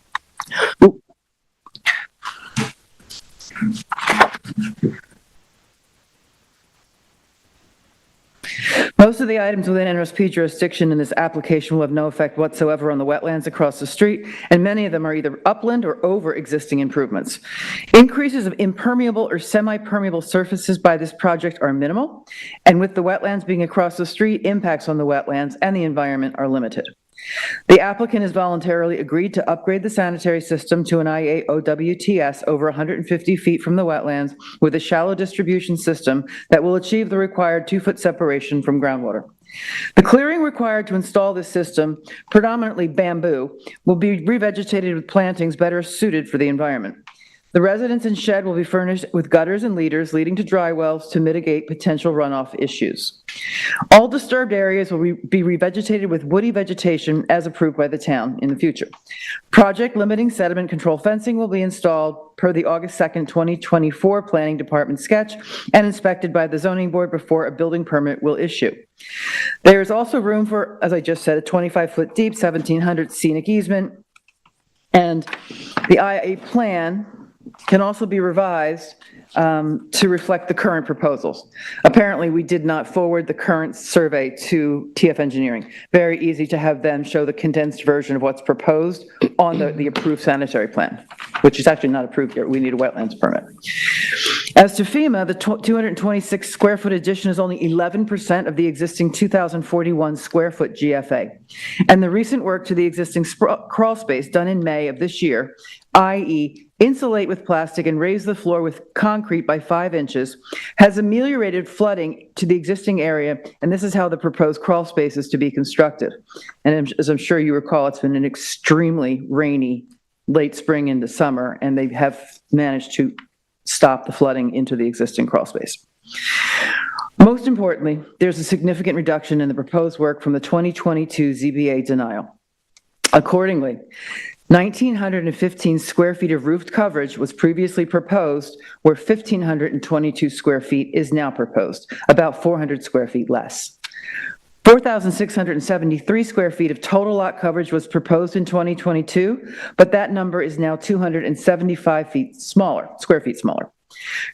Most of the items within NRSP jurisdiction in this application will have no effect whatsoever on the wetlands across the street, and many of them are either upland or over existing improvements. Increases of impermeable or semi-permeable surfaces by this project are minimal, and with the wetlands being across the street, impacts on the wetlands and the environment are limited. The applicant has voluntarily agreed to upgrade the sanitary system to an IAOWTS over 150 feet from the wetlands with a shallow distribution system that will achieve the required 2-foot separation from groundwater. The clearing required to install this system, predominantly bamboo, will be revegetated with plantings better suited for the environment. The residence and shed will be furnished with gutters and leaders leading to dry wells to mitigate potential runoff issues. All disturbed areas will be revegetated with woody vegetation as approved by the town in the future. Project limiting sediment control fencing will be installed per the August 2nd, 2024 Planning Department sketch and inspected by the zoning board before a building permit will issue. There is also room for, as I just said, a 25-foot deep, 1,700 scenic easement, and the IA plan can also be revised to reflect the current proposals. Apparently, we did not forward the current survey to TF Engineering. Very easy to have them show the condensed version of what's proposed on the approved sanitary plan, which is actually not approved yet. We need a wetlands permit. As to FEMA, the 226 square foot addition is only 11% of the existing 2,041 square foot GFA. And the recent work to the existing crawl space done in May of this year, i.e. insulate with plastic and raise the floor with concrete by 5 inches, has ameliorated flooding to the existing area, and this is how the proposed crawl space is to be constructed. And as I'm sure you recall, it's been an extremely rainy late spring into summer, and they have managed to stop the flooding into the existing crawl space. Most importantly, there's a significant reduction in the proposed work from the 2022 ZBA denial. Accordingly, 1,915 square feet of roofed coverage was previously proposed, where 1,522 square feet is now proposed, about 400 square feet less. 4,673 square feet of total lot coverage was proposed in 2022, but that number is now 275 square feet smaller.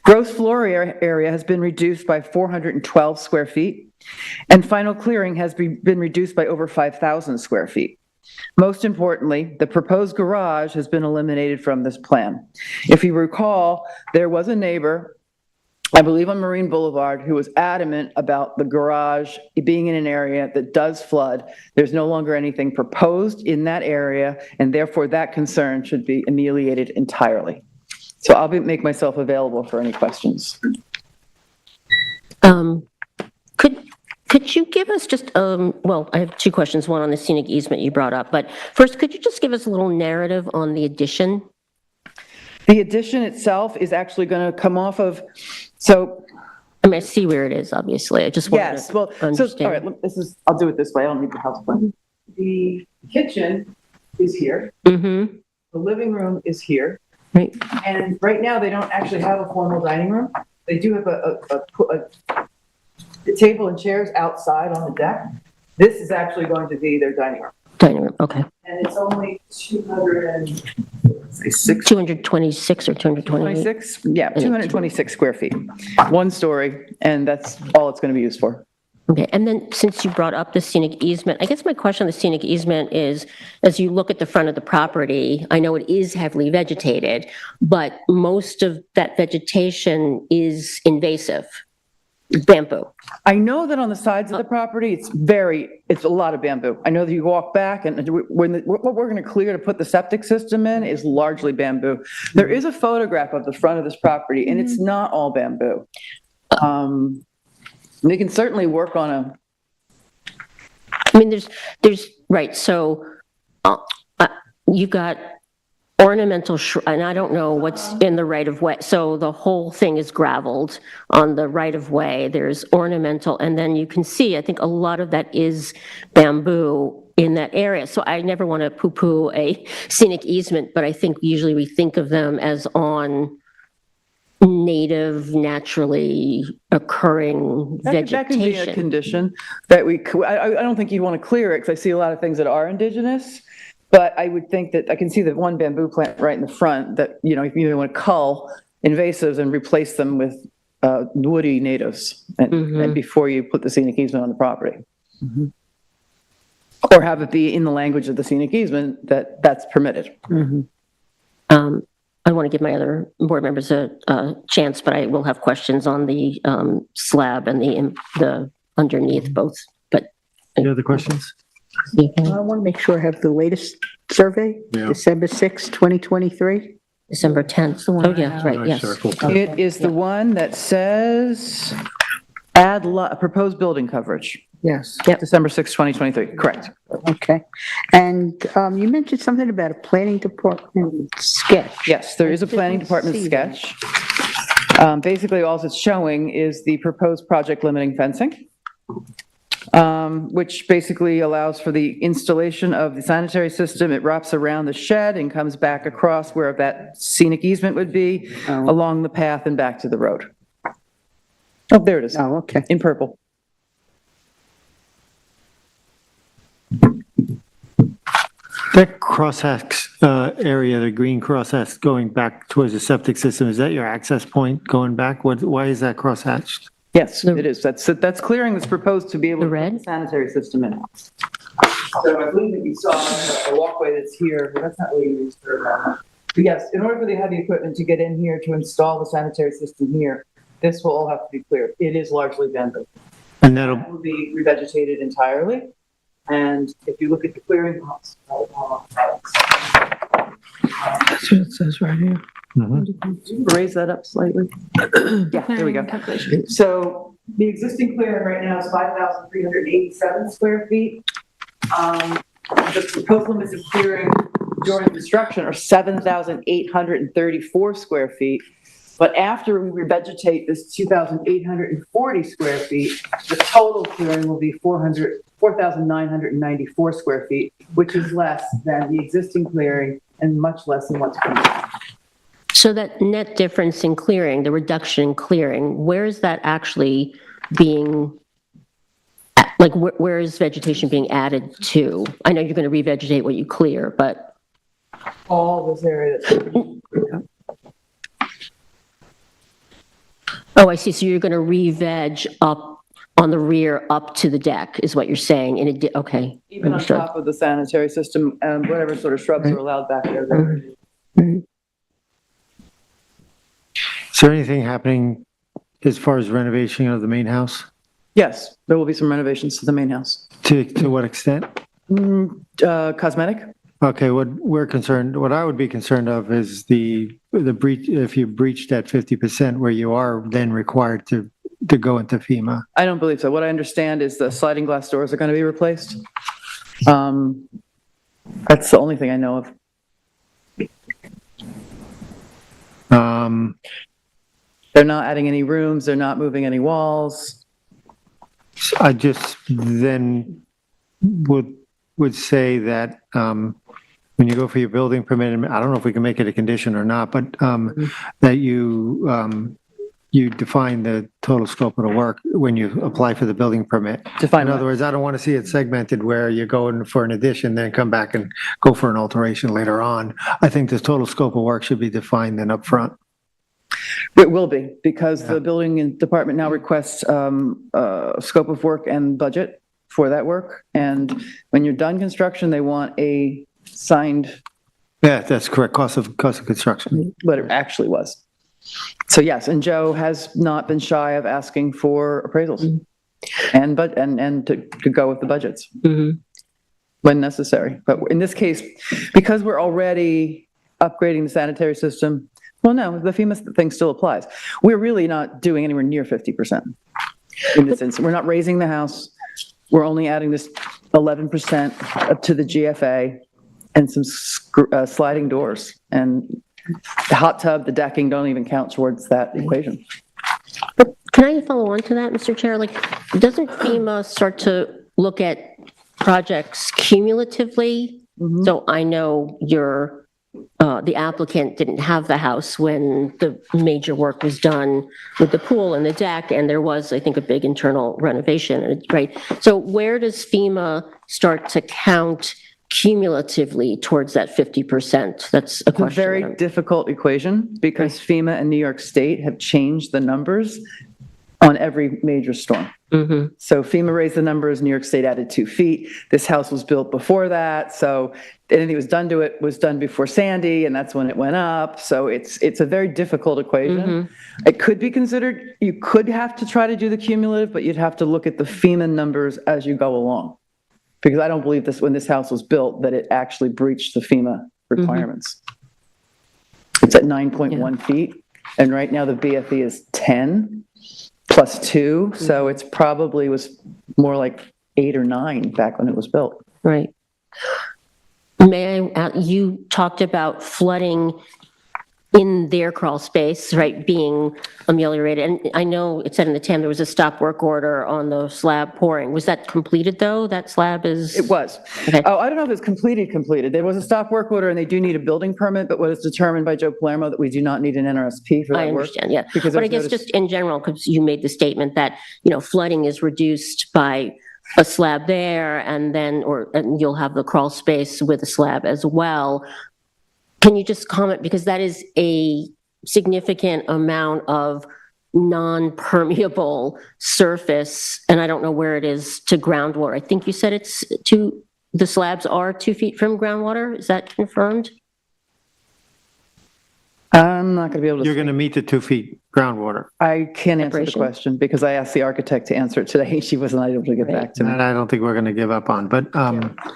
Gross floor area has been reduced by 412 square feet, and final clearing has been reduced by over 5,000 square feet. Most importantly, the proposed garage has been eliminated from this plan. If you recall, there was a neighbor, I believe on Marine Boulevard, who was adamant about the garage being in an area that does flood. There's no longer anything proposed in that area, and therefore that concern should be ameliorated entirely. So I'll make myself available for any questions. Could you give us just, well, I have 2 questions, one on the scenic easement you brought up, but first, could you just give us a little narrative on the addition? The addition itself is actually going to come off of, so I mean, I see where it is, obviously. I just wanted Yes, to well, so, all understand. right, I'll do it this way. I don't need the house plan. The kitchen is here. Mm-hmm, The living room is here. right. And right now, they don't actually have a formal dining room. They do have a table and chairs outside on the deck. This is actually going to be their dining room. Dining room, okay. And it's only 226 226 or 228? Yeah, 226 square feet, one story, and that's all it's going to be used for. Okay, and then since you brought up the scenic easement, I guess my question on the scenic easement is, as you look at the front of the property, I know it is heavily vegetated, but most of that vegetation is invasive, bamboo. I know that on the sides of the property, it's a lot of bamboo. I know that you walk back and what we're going to clear to put the septic system in is largely bamboo. There is a photograph of the front of this property and it's not all bamboo. They can certainly work on I mean, there's, right, so you've got ornamental, and I don't know what's in the right of way. So the whole thing is gravelled on the right of way. There's ornamental, and then you can see, I think a lot of that is bamboo in that area. So I never want to poo-poo a scenic easement, but I think usually we think of them as on native, naturally occurring vegetation. That can be a condition that I don't think you want to clear it because I see a lot of things that are indigenous. But I would think that I can see that one bamboo plant right in the front that, you know, if you want to cull invasives and replace them with woody natives and before you put the scenic easement on the property. Or have it be in the language of the scenic easement that's permitted. I want to give my other board members a chance, but I will have questions on the slab and the underneath both. But Any other questions? I want to make sure I have the latest survey, December 6, 2023. December 10th. Oh, yeah, right, yes. It is the one that says add proposed building coverage. Yes. December 6, 2023, correct. Okay. And you mentioned something about a planning department sketch. Yes, there is a planning department sketch. Basically, all it's showing is the proposed project limiting fencing, which basically allows for the installation of the sanitary system. It wraps around the shed and comes back across where that scenic easement would be, along the path and back to the road. Oh, there it is. Oh, okay. In purple. That crosshatch area, the green crosshatch going back towards the septic system, is that your access point going back? Why is that crosshatched? Yes, it is. That's clearing that's proposed to be able to put the sanitary system in. So I believe that you saw a walkway that's here, but that's not really used for. But yes, in order for the heavy equipment to get in here to install the sanitary system here, this will all have to be cleared. It is largely bamboo. And that'll will be revegetated entirely. And if you look at the clearing, that's what it says right here. Raise that up slightly. Yeah, there we go. So the existing clearing right now is 5,387 square feet. The proposed limits of clearing during construction are 7,834 square feet. But after we revegetate this 2,840 square feet, the total clearing will be 4,994 square feet, which is less than the existing clearing and much less than what's coming. So that net difference in clearing, the reduction in clearing, where is that actually being, like where is vegetation being added to? I know you're going to revegetate what you clear, but. All this area that's. Oh, I see. So you're going to re-veg up on the rear up to the deck is what you're saying. Okay. Even on top of the sanitary system and whatever sort of shrubs are allowed back there. Is there anything happening as far as renovation of the main house? Yes, there will be some renovations to the main house. To what extent? Cosmetic. Okay, what I would be concerned of is the breach, if you breach that 50% where you are then required to go into FEMA. I don't believe so. What I understand is the sliding glass doors are going to be replaced. That's the only thing I know of. They're not adding any rooms, they're not moving any walls. I just then would say that when you go for your building permit, and I don't know if we can make it a condition or not, but that you define the total scope of the work when you apply for the building permit. Define In what? other words, I don't want to see it segmented where you're going for an addition, then come back and go for an alteration later on. I think the total scope of work should be defined then upfront. It will be, because the building department now requests scope of work and budget for that work. And when you're done construction, they want a signed Yeah, that's correct. Cost of construction. what it actually was. So yes, and Joe has not been shy of asking for appraisals and to go with the budgets when necessary. But in this case, because we're already upgrading the sanitary system, well, no, the FEMA thing still applies. We're really not doing anywhere near 50% in this instance. We're not raising the house. We're only adding this 11% up to the GFA and some sliding doors, and the hot tub, the decking don't even count towards that equation. But can I follow on to that, Mr. Chair? Like, doesn't FEMA start to look at projects cumulatively? So I know the applicant didn't have the house when the major work was done with the pool and the deck, and there was, I think, a big internal renovation, right? So where does FEMA start to count cumulatively towards that 50%? That's a question. It's a very difficult equation, because FEMA and New York State have changed the numbers on every major storm. So FEMA raised the numbers, New York State added 2 feet. This house was built before that, so anything was done to it was done before Sandy, and that's when it went up. So it's a very difficult equation. It could be considered, you could have to try to do the cumulative, but you'd have to look at the FEMA numbers as you go along. Because I don't believe when this house was built, that it actually breached the FEMA requirements. It's at 9.1 feet, and right now the BFE is 10 plus 2, so it's probably was more like 8 or 9 back when it was built. Right. May I, you talked about flooding in their crawl space, right, being ameliorated. And I know it said in the TAM there was a stop work order on the slab pouring. Was that completed, though? That slab is? It was. Okay. Oh, I don't know if it's completed. There was a stop work order, and they do need a building permit, but what is determined by Joe Palermo that we do not need an NRSP for that work. I understand, yeah. Because but I guess just in general, because you made the statement that, flooding is reduced by a slab there, and then, and you'll have the crawl space with a slab as well. Can you just comment, because that is a significant amount of non-permeable surface, and I don't know where it is to groundwater. I think you said the slabs are 2 feet from groundwater. Is that confirmed? I'm not going to be able to. You're going to meet the 2 feet groundwater. I can't answer the question because I asked the architect to answer it today. She wasn't able to get back to me. That I don't think we're going to give up on, but.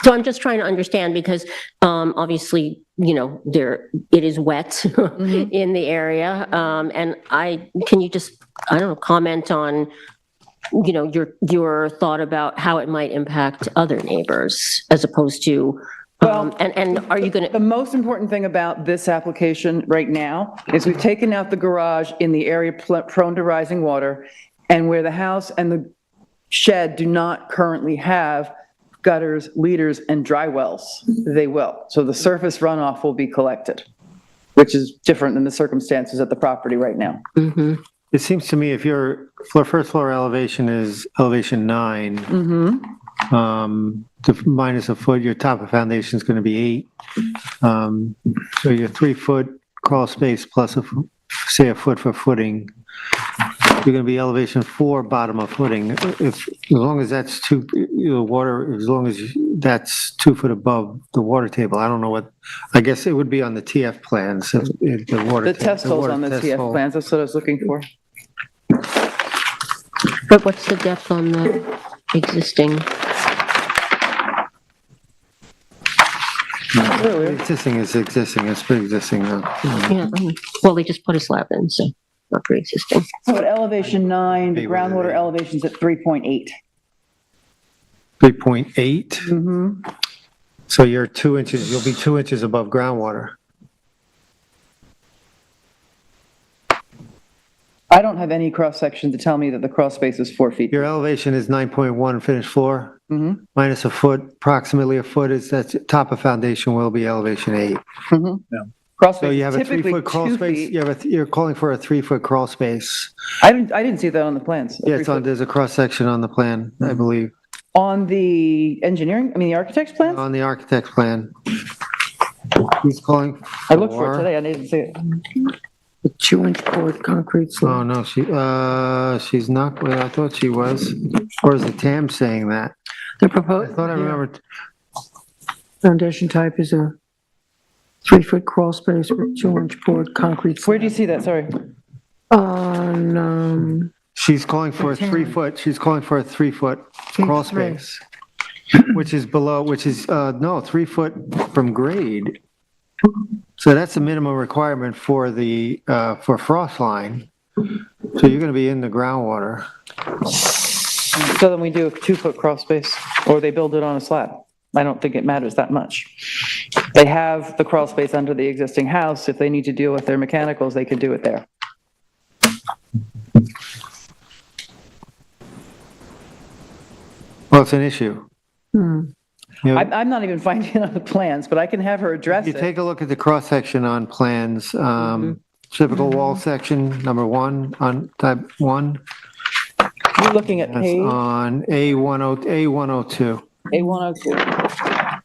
So I'm just trying to understand, because obviously, it is wet in the area. And can you just, I don't know, comment on, your thought about how it might impact other neighbors as opposed to, and are you going to? The most important thing about this application right now is we've taken out the garage in the area prone to rising water, and where the house and the shed do not currently have gutters, leaders, and dry wells, they will. So the surface runoff will be collected, which is different than the circumstances at the property right now. It seems to me if your first floor elevation is elevation 9, minus a foot, your top of foundation is going to be 8. So your 3 foot crawl space plus say a foot for footing, you're going to be elevation 4 bottom of footing. As long as that's as long as that's 2 foot above the water table. I don't know what, I guess it would be on the TF plans. If the water. The test holes on the TF plans, that's what I was looking for. But what's the depth on the existing? Existing is existing, it's pre-existing. Yeah, well, they just put a slab in, so not pre-existing. So at elevation 9, the groundwater elevation's at 3.8. 3.8? So you're 2 inches, you'll be 2 inches above groundwater. I don't have any cross-section to tell me that the crawl space is 4 feet. Your elevation is 9.1 finished floor, Mm-hmm. minus a foot, approximately a foot is, that's top of foundation will be elevation 8. Mm-hmm. Yeah. Crawl So space you is have a typically 3-foot crawl 2 space, feet. you're calling for a 3-foot crawl space. I didn't see that on the plans. Yeah, it's on, there's a cross-section on the plan, I believe, On the engineering, I mean, the architect's plans? on the architect's plan. He's calling I looked for it today, I didn't see it. 2-inch poured concrete Oh, no, she's not, well, I thought she was. Or is it Tam saying that? The I proposed thought I remembered. foundation type is a 3-foot crawl space with 2-inch poured concrete. Where do you see that, sorry? On, She's calling for a 3-foot, she's calling for a 3-foot crawl Page 3. space, which is below, which is, no, 3 foot from grade. So that's the minimum requirement for the, for frost line. So you're gonna be in the groundwater. So then we do a 2-foot crawl space, or they build it on a slab. I don't think it matters that much. They have the crawl space under the existing house. If they need to deal with their mechanicals, they can do it there. Well, it's an issue. You know, I'm not even finding it on the plans, but I can have her address you it. take a look at the cross-section on plans, typical wall section, number 1, on type 1. You're looking at That's page on A102. A102.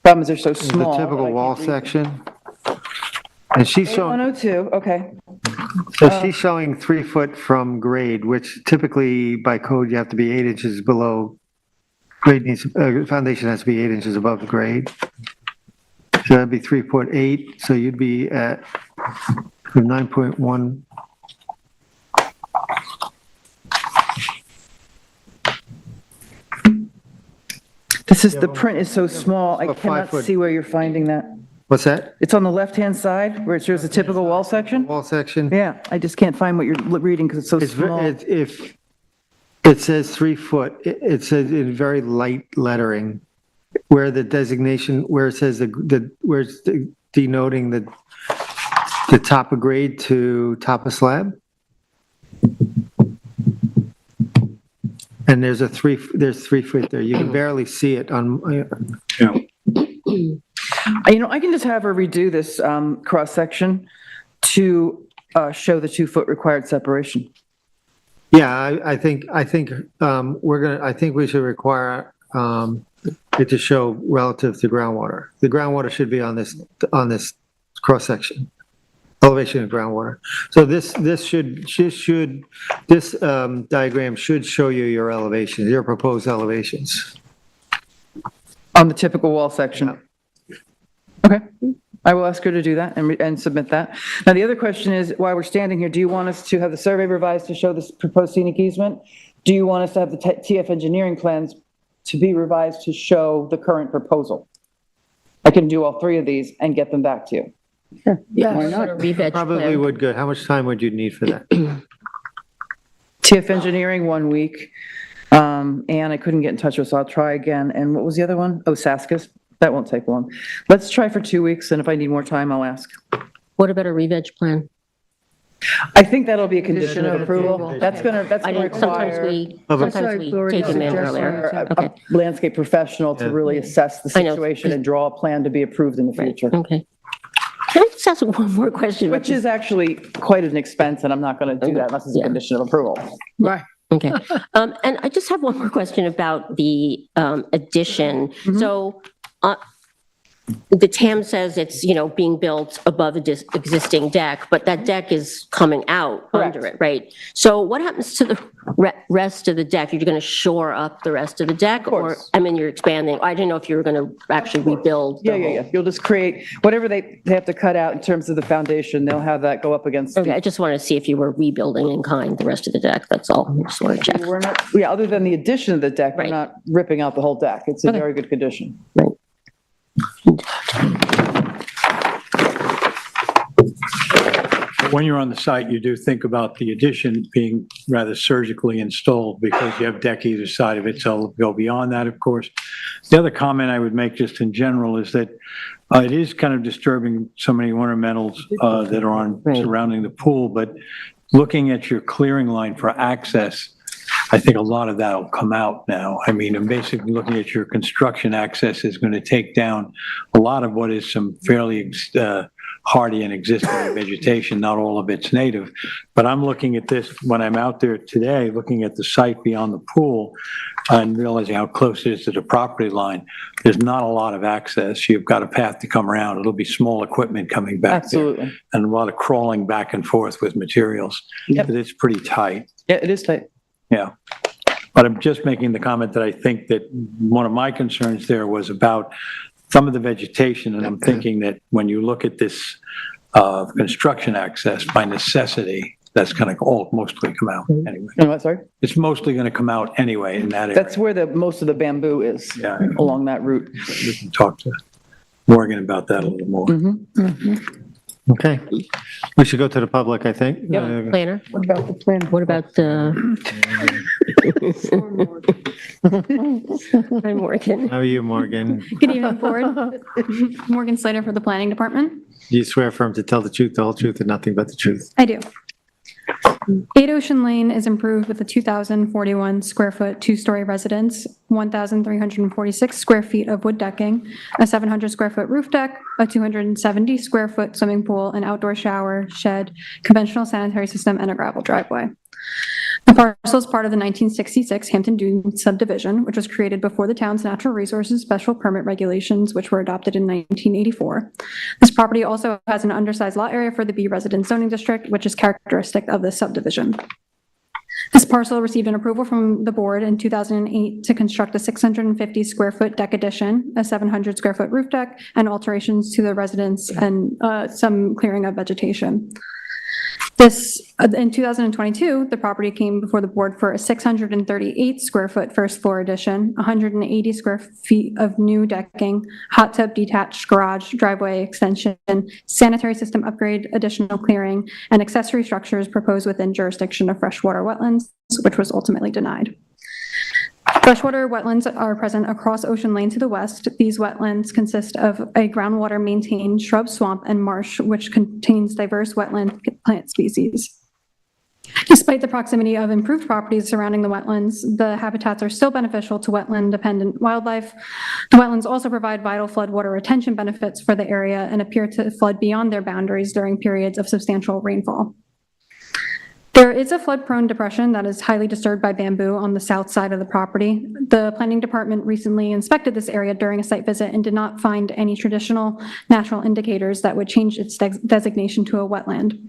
Problem is they're so The small. typical that I wall can't read them. section. And she's showing, A102, okay. so she's showing 3 foot from grade, which typically by code you have to be 8 inches below. Grade needs, foundation has to be 8 inches above the grade. So that'd be 3.8, so you'd be at 9.1. This is, the print is so small, I a 5 cannot foot. see where you're finding that. What's that? It's on the left-hand side where it shows the typical wall section? Wall section? Yeah, I just can't find what you're reading because it's so It's, small. if, it says 3 foot, it says in very light lettering, where the designation, where it says where it's denoting the top of grade to top of slab. And there's 3 foot there. You can barely see it on, Yeah. You know, I can just have her redo this cross-section to show the 2-foot required separation. yeah, I think we should require it to show relative to groundwater. The groundwater should be on this cross-section, elevation of groundwater. So this diagram should show you your elevations, your proposed elevations. On the typical wall section. Okay, I will ask her to do that and submit that. Now, the other question is, while we're standing here, do you want us to have the survey revised to show this proposed scenic easement? Do you want us to have the TF engineering plans to be revised to show the current proposal? I can do all 3 of these and get them back to you. yeah, Why not? Probably would good. How much time would you need for that? TF engineering, 1 week. And I couldn't get in touch with, so I'll try again. And what was the other one? Oh, Saskis. That won't take long. Let's try for 2 weeks, and if I need more time, I'll ask. What about a re-veg plan? I think that'll be a condition of approval. That's gonna Sometimes require we take them in earlier. Okay, a landscape professional to really assess the I know. situation and draw a plan to be approved in the future. okay. Can I just ask one more question? Which is actually quite an expense, and I'm not gonna do that unless it's a condition of approval. right. Okay. And I just have one more question about the addition. So the TAM says it's, being built above the existing deck, but that deck is coming out under it, right? So what happens to the rest of the deck? You're going to shore up the rest of the deck? Or, you're expanding. I didn't know if you were going to actually rebuild. Yeah. You'll just create whatever they have to cut out in terms of the foundation. They'll have that go up against. Okay, I just wanted to see if you were rebuilding in kind the rest of the deck. That's all. I just want to check. We're not, other than the addition of the deck, we're not ripping out the whole deck. It's in very good condition. Right. When you're on the site, you do think about the addition being rather surgically installed because you have deck either side of it, so it'll go beyond that, of course. The other comment I would make just in general is that it is kind of disturbing so many ornamentals that are surrounding the pool, but looking at your clearing line for access, I think a lot of that will come out now. I mean, I'm basically looking at your construction access is going to take down a lot of what is some fairly hardy and existing vegetation, not all of it's native. But I'm looking at this when I'm out there today, looking at the site beyond the pool and realizing how close it is to the property line. There's not a lot of access. You've got a path to come around. It'll be small equipment coming back Absolutely. there and a lot of crawling back and forth with materials. Yep. But it's pretty tight. Yeah, it is tight. Yeah. But I'm just making the comment that I think that one of my concerns there was about some of the vegetation, and I'm thinking that when you look at this construction access, by necessity, that's going to all mostly come out anyway. No, what, sorry? It's mostly going to come out anyway in that area. That's where most of the bamboo is, Yeah. along that route. We can talk to Morgan about that a little more. Okay. We should go to the public, I think. Planner? What about the plan? What about Hi, Morgan. How are you, Morgan? Good evening, board. Morgan Slater for the Planning Department. Do you swear firm to tell the truth, the whole truth, and nothing but the truth? I do. 8 Ocean Lane is improved with a 2,041 square foot, two-story residence, 1,346 square feet of wood decking, a 700 square foot roof deck, a 270 square foot swimming pool, an outdoor shower, shed, conventional sanitary system, and a gravel driveway. The parcel is part of the 1966 Hampton Dunes subdivision, which was created before the town's natural resources special permit regulations, which were adopted in 1984. This property also has an undersized lot area for the B residence zoning district, which is characteristic of this subdivision. This parcel received an approval from the board in 2008 to construct a 650 square foot deck addition, a 700 square foot roof deck, and alterations to the residence and some clearing of vegetation. In 2022, the property came before the board for a 638 square foot first floor addition, 180 square feet of new decking, hot tub detached garage, driveway extension, sanitary system upgrade, additional clearing, and accessory structures proposed within jurisdiction of freshwater wetlands, which was ultimately denied. Freshwater wetlands are present across Ocean Lane to the west. These wetlands consist of a groundwater maintained shrub, swamp, and marsh, which contains diverse wetland plant species. Despite the proximity of improved properties surrounding the wetlands, the habitats are still beneficial to wetland-dependent wildlife. The wetlands also provide vital floodwater retention benefits for the area and appear to flood beyond their boundaries during periods of substantial rainfall. There is a flood-prone depression that is highly disturbed by bamboo on the south side of the property. The planning department recently inspected this area during a site visit and did not find any traditional natural indicators that would change its designation to a wetland.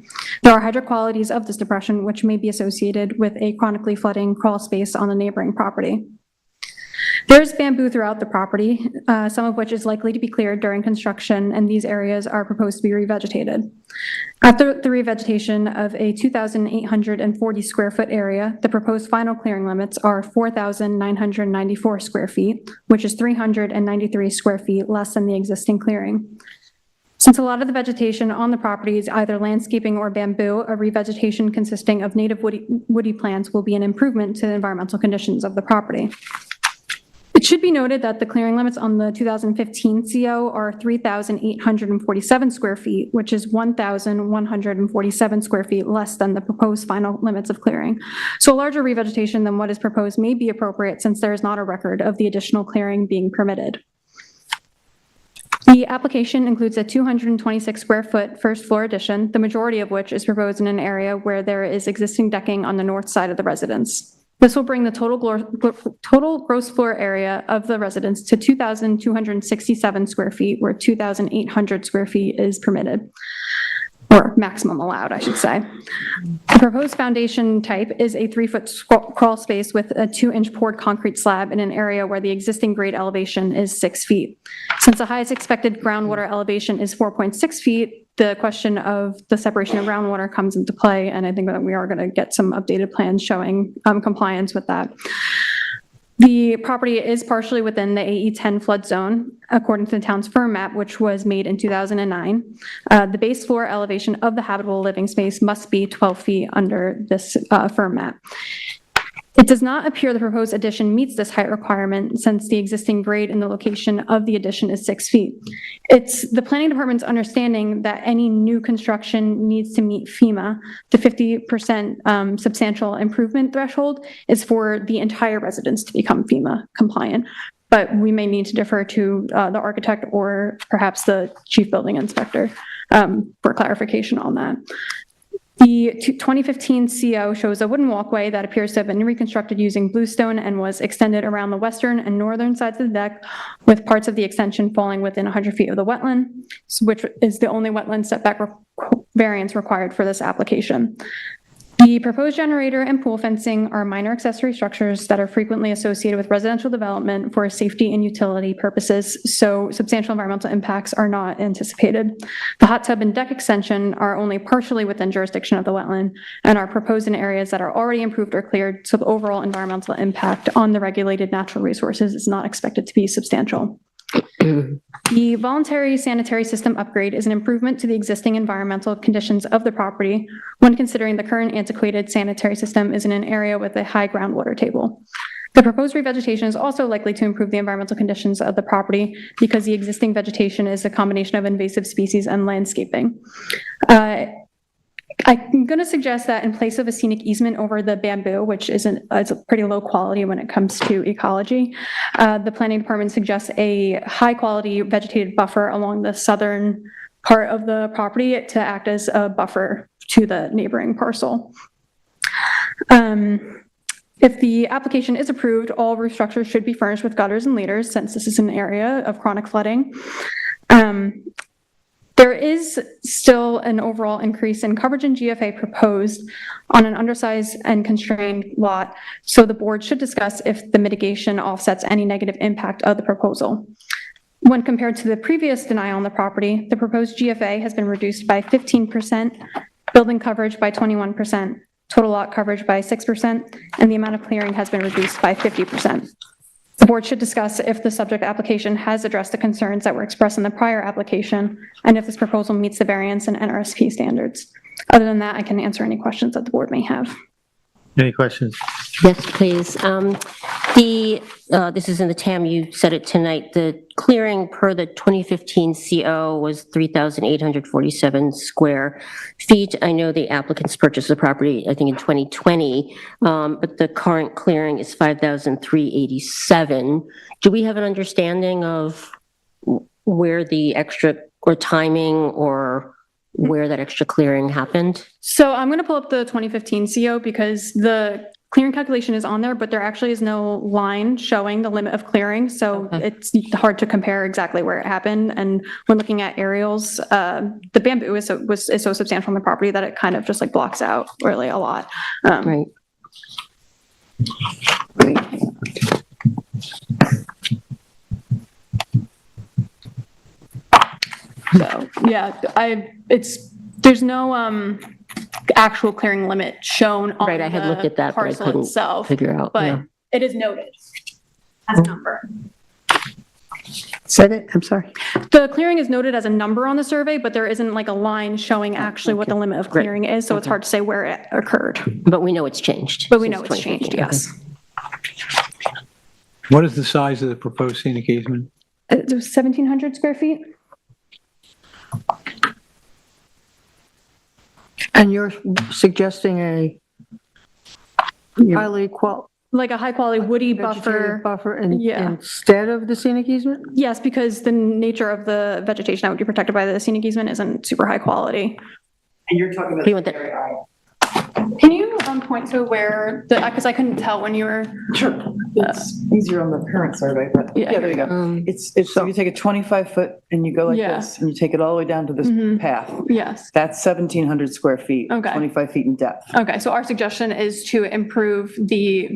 There are hydroqualities of this depression which may be associated with a chronically flooding crawl space on the neighboring property. There's bamboo throughout the property, some of which is likely to be cleared during construction, and these areas are proposed to be revegetated. After the revegetation of a 2,840 square foot area, the proposed final clearing limits are 4,994 square feet, which is 393 square feet less than the existing clearing. Since a lot of the vegetation on the property is either landscaping or bamboo, a revegetation consisting of native woody plants will be an improvement to the environmental conditions of the property. It should be noted that the clearing limits on the 2015 CO are 3,847 square feet, which is 1,147 square feet less than the proposed final limits of clearing. So a larger revegetation than what is proposed may be appropriate since there is not a record of the additional clearing being permitted. The application includes a 226 square foot first floor addition, the majority of which is proposed in an area where there is existing decking on the north side of the residence. This will bring the total gross floor area of the residence to 2,267 square feet, where 2,800 square feet is permitted, or maximum allowed, I should say. The proposed foundation type is a 3-foot crawl space with a 2-inch poured concrete slab in an area where the existing grade elevation is 6 feet. Since the highest expected groundwater elevation is 4.6 feet, the question of the separation of groundwater comes into play, and I think that we are going to get some updated plans showing compliance with that. The property is partially within the AE10 flood zone, according to the town's firm map, which was made in 2009. The base floor elevation of the habitable living space must be 12 feet under this firm map. It does not appear the proposed addition meets this height requirement since the existing grade in the location of the addition is 6 feet. It's the planning department's understanding that any new construction needs to meet FEMA. The 50% substantial improvement threshold is for the entire residence to become FEMA compliant. But we may need to defer to the architect or perhaps the chief building inspector for clarification on that. The 2015 CO shows a wooden walkway that appears to have been reconstructed using bluestone and was extended around the western and northern sides of the deck, with parts of the extension falling within 100 feet of the wetland, which is the only wetland setback variance required for this application. The proposed generator and pool fencing are minor accessory structures that are frequently associated with residential development for safety and utility purposes, so substantial environmental impacts are not anticipated. The hot tub and deck extension are only partially within jurisdiction of the wetland and are proposed in areas that are already improved or cleared, so the overall environmental impact on the regulated natural resources is not expected to be substantial. The voluntary sanitary system upgrade is an improvement to the existing environmental conditions of the property when considering the current antiquated sanitary system is in an area with a high groundwater table. The proposed revegetation is also likely to improve the environmental conditions of the property because the existing vegetation is a combination of invasive species and landscaping. I'm going to suggest that in place of a scenic easement over the bamboo, which is pretty low quality when it comes to ecology, the planning department suggests a high quality vegetated buffer along the southern part of the property to act as a buffer to the neighboring parcel. If the application is approved, all roof structures should be furnished with gutters and leaders since this is an area of chronic flooding. There is still an overall increase in coverage in GFA proposed on an undersized and constrained lot, so the board should discuss if the mitigation offsets any negative impact of the proposal. When compared to the previous denial on the property, the proposed GFA has been reduced by 15%, building coverage by 21%, total lot coverage by 6%, and the amount of clearing has been reduced by 50%. The board should discuss if the subject application has addressed the concerns that were expressed in the prior application and if this proposal meets the variance and NRSP standards. Other than that, I can answer any questions that the board may have. Any questions? Yes, please. This is in the TAM, you said it tonight, the clearing per the 2015 CO was 3,847 square feet. I know the applicants purchased the property, I think in 2020, but the current clearing is 5,387. Do we have an understanding of where the extra, or timing, or where that extra clearing happened? So I'm going to pull up the 2015 CO because the clearing calculation is on there, but there actually is no line showing the limit of clearing. So it's hard to compare exactly where it happened. And when looking at aerials, the bamboo is so substantial on the property that it kind of just like blocks out really a lot. Right. So yeah, there's no actual clearing limit shown on Right, I had looked at that, but I parcel couldn't itself, figure out. but Yeah. it is noted as a number. Said it, I'm sorry. The clearing is noted as a number on the survey, but there isn't like a line showing actually what the limit of clearing is, so it's hard to say where it occurred. But we know it's changed. But we know since it's changed, 2015. yes. What is the size of the proposed scenic easement? It was 1,700 square feet. And you're suggesting a highly like a high quality woody buffer yeah. instead of the scenic easement? Yes, because the nature of the vegetation that would be protected by the scenic easement isn't super high quality. And you're talking about Can you point to where because I couldn't tell when you were. Sure. It's easier on the current survey, but yeah, there you go. It's so you take a 25-foot and you go like this, and you take it all the way down to this path. Yes. That's 1,700 square feet, 25 feet in depth. Okay, so our suggestion is to improve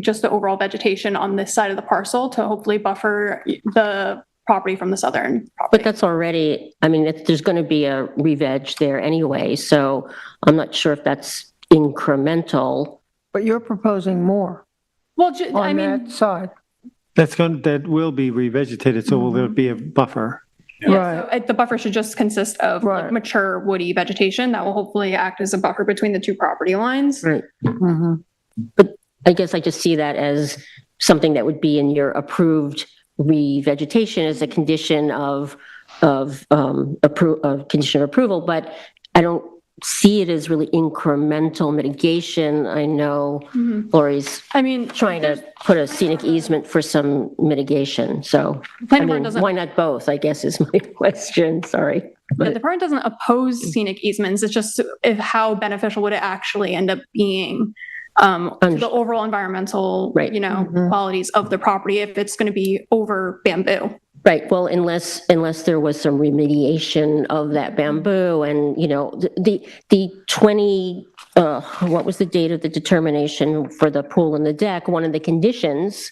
just the overall vegetation on this side of the parcel to hopefully buffer the property from the southern property. But that's already, I mean, there's going to be a re-veg there anyway, so I'm not sure if that's incremental. But you're proposing more. Well, on that side. That will be revegetated, so there'll be a buffer. Yeah, so the buffer should just consist of like, mature woody vegetation that will hopefully act as a buffer between the two property lines. Right. But I guess I just see that as something that would be in your approved revegetation as a condition of condition of approval, but I don't see it as really incremental mitigation. I know Lori's trying to put a scenic easement for some mitigation, so Planning board doesn't- why not both, I guess is my question, sorry. Yeah, the department doesn't oppose scenic easements. It's just how beneficial would it actually end up being to the overall environmental, qualities of the property if it's going to be over bamboo. Right, well, unless there was some remediation of that bamboo and, the 20, what was the date of the determination for the pool and the deck? One of the conditions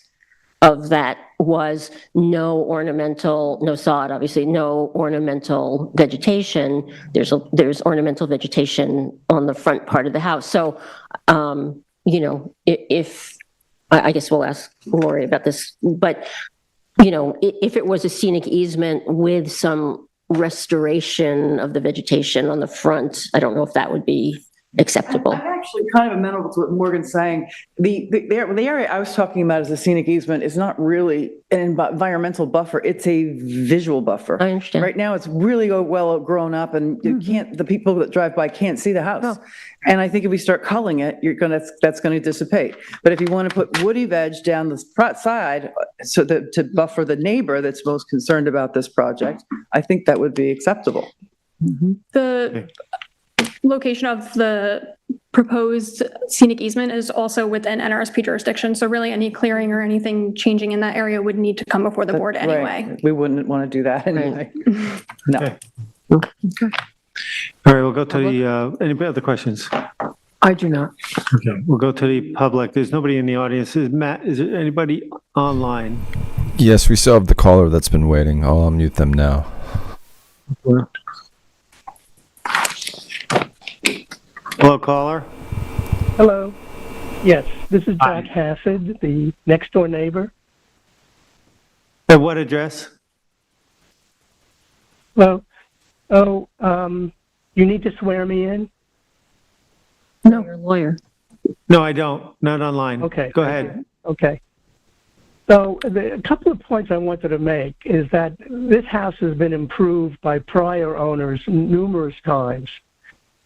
of that was no sod, obviously, no ornamental vegetation. There's ornamental vegetation on the front part of the house. So, if, I guess we'll ask Lori about this, but if it was a scenic easement with some restoration of the vegetation on the front, I don't know if that would be acceptable. I'm actually kind of amenable to what Morgan's saying. The area I was talking about as a scenic easement is not really an environmental buffer. It's a visual buffer. I understand. Right now, it's really well grown up, and the people that drive by can't see the house. No. And I think if we start culling it, that's going to dissipate. But if you want to put woody veg down the front side, so that to buffer the neighbor that's most concerned about this project, I think that would be acceptable. The location of the proposed scenic easement is also within NRSP jurisdiction, so really any clearing or anything changing in that area would need to come before the board anyway. Right. We wouldn't want to do that anyway. No. Okay. All right, we'll go to the, any other questions? I do not. Okay, we'll go to the public. There's nobody in the audience. Is there anybody online? Yes, we still have the caller that's been waiting. I'll unmute them now. Hello, caller. Hello. Yes, this is Jack Hassett, the next door neighbor. At what address? Well, you need to swear me in? No, you're a lawyer. No, I don't. Not online. Okay. Go ahead. Okay. So a couple of points I wanted to make is that this house has been improved by prior owners numerous times.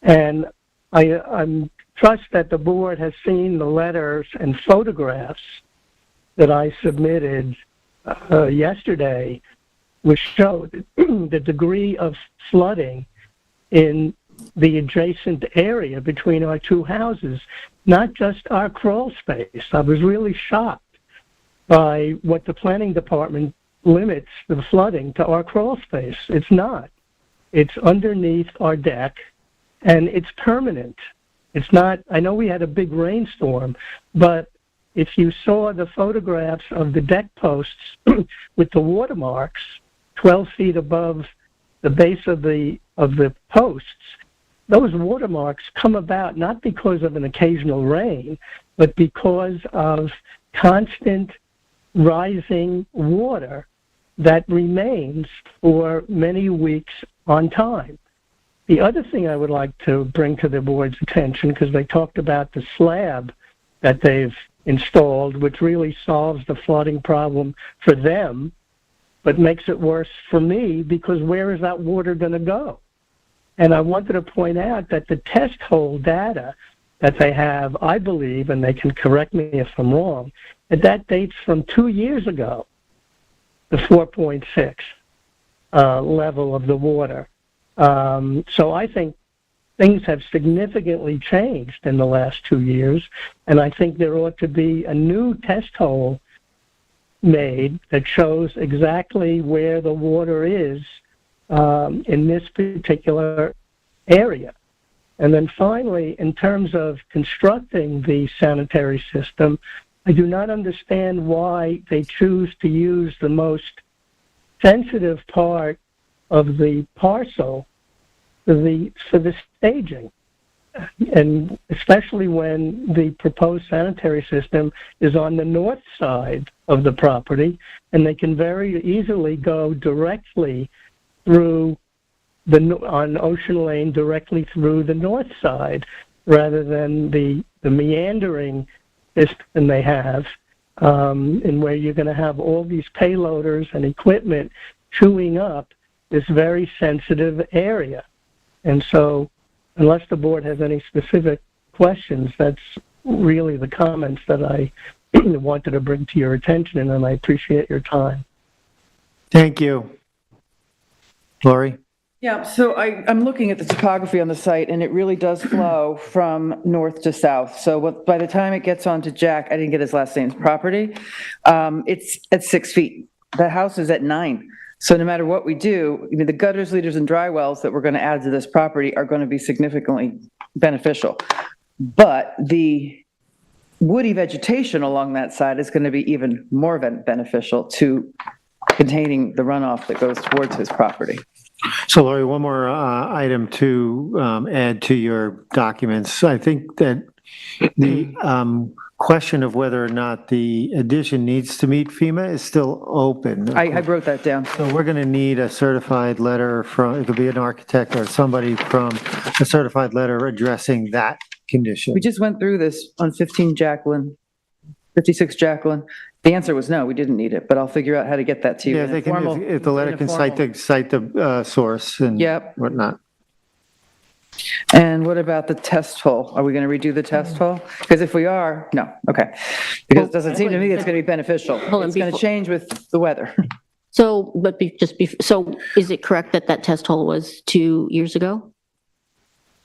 And I trust that the board has seen the letters and photographs that I submitted yesterday, which showed the degree of flooding in the adjacent area between our two houses, not just our crawl space. I was really shocked by what the planning department limits the flooding to our crawl space. It's not. It's underneath our deck, and it's permanent. It's not, I know we had a big rainstorm, but if you saw the photographs of the deck posts with the watermarks 12 feet above the base of the posts, those watermarks come about not because of an occasional rain, but because of constant rising water that remains for many weeks on time. The other thing I would like to bring to the board's attention, because they talked about the slab that they've installed, which really solves the flooding problem for them, but makes it worse for me because where is that water going to go? And I wanted to point out that the test hole data that they have, I believe, and they can correct me if I'm wrong, that dates from 2 years ago, the 4.6 level of the water. So I think things have significantly changed in the last 2 years, and I think there ought to be a new test hole made that shows exactly where the water is in this particular area. And then finally, in terms of constructing the sanitary system, I do not understand why they choose to use the most sensitive part of the parcel for the staging. And especially when the proposed sanitary system is on the north side of the property, and they can very easily go directly through on Ocean Lane directly through the north side, rather than the meandering this than they have, and where you're going to have all these payloaders and equipment chewing up this very sensitive area. And so, unless the board has any specific questions, that's really the comments that I wanted to bring to your attention, and I appreciate your time. Thank you. Lori? Yeah, so I'm looking at the topography on the site, and it really does flow from north to south. So by the time it gets onto Jack, I didn't get his last name's property, it's at 6 feet. The house is at 9. So no matter what we do, I mean, the gutters, leaders, and dry wells that we're going to add to this property are going to be significantly beneficial. But the woody vegetation along that side is going to be even more beneficial to containing the runoff that goes towards his property. So Lori, one more item to add to your documents. I think that the question of whether or not the addition needs to meet FEMA is still open. I wrote that down. So we're going to need a certified letter from, it could be an architect or somebody from a certified letter addressing that condition. We just went through this on 56 Jacqueline. The answer was no, we didn't need it, but I'll figure out how to get that to you. Yeah, they can, if the letter can cite the source and whatnot. And what about the test hole? Are we going to redo the test hole? Because if we are, no, okay. Because it doesn't seem to me it's going to be beneficial. It's going to change with the weather. So, so is it correct that that test hole was 2 years ago?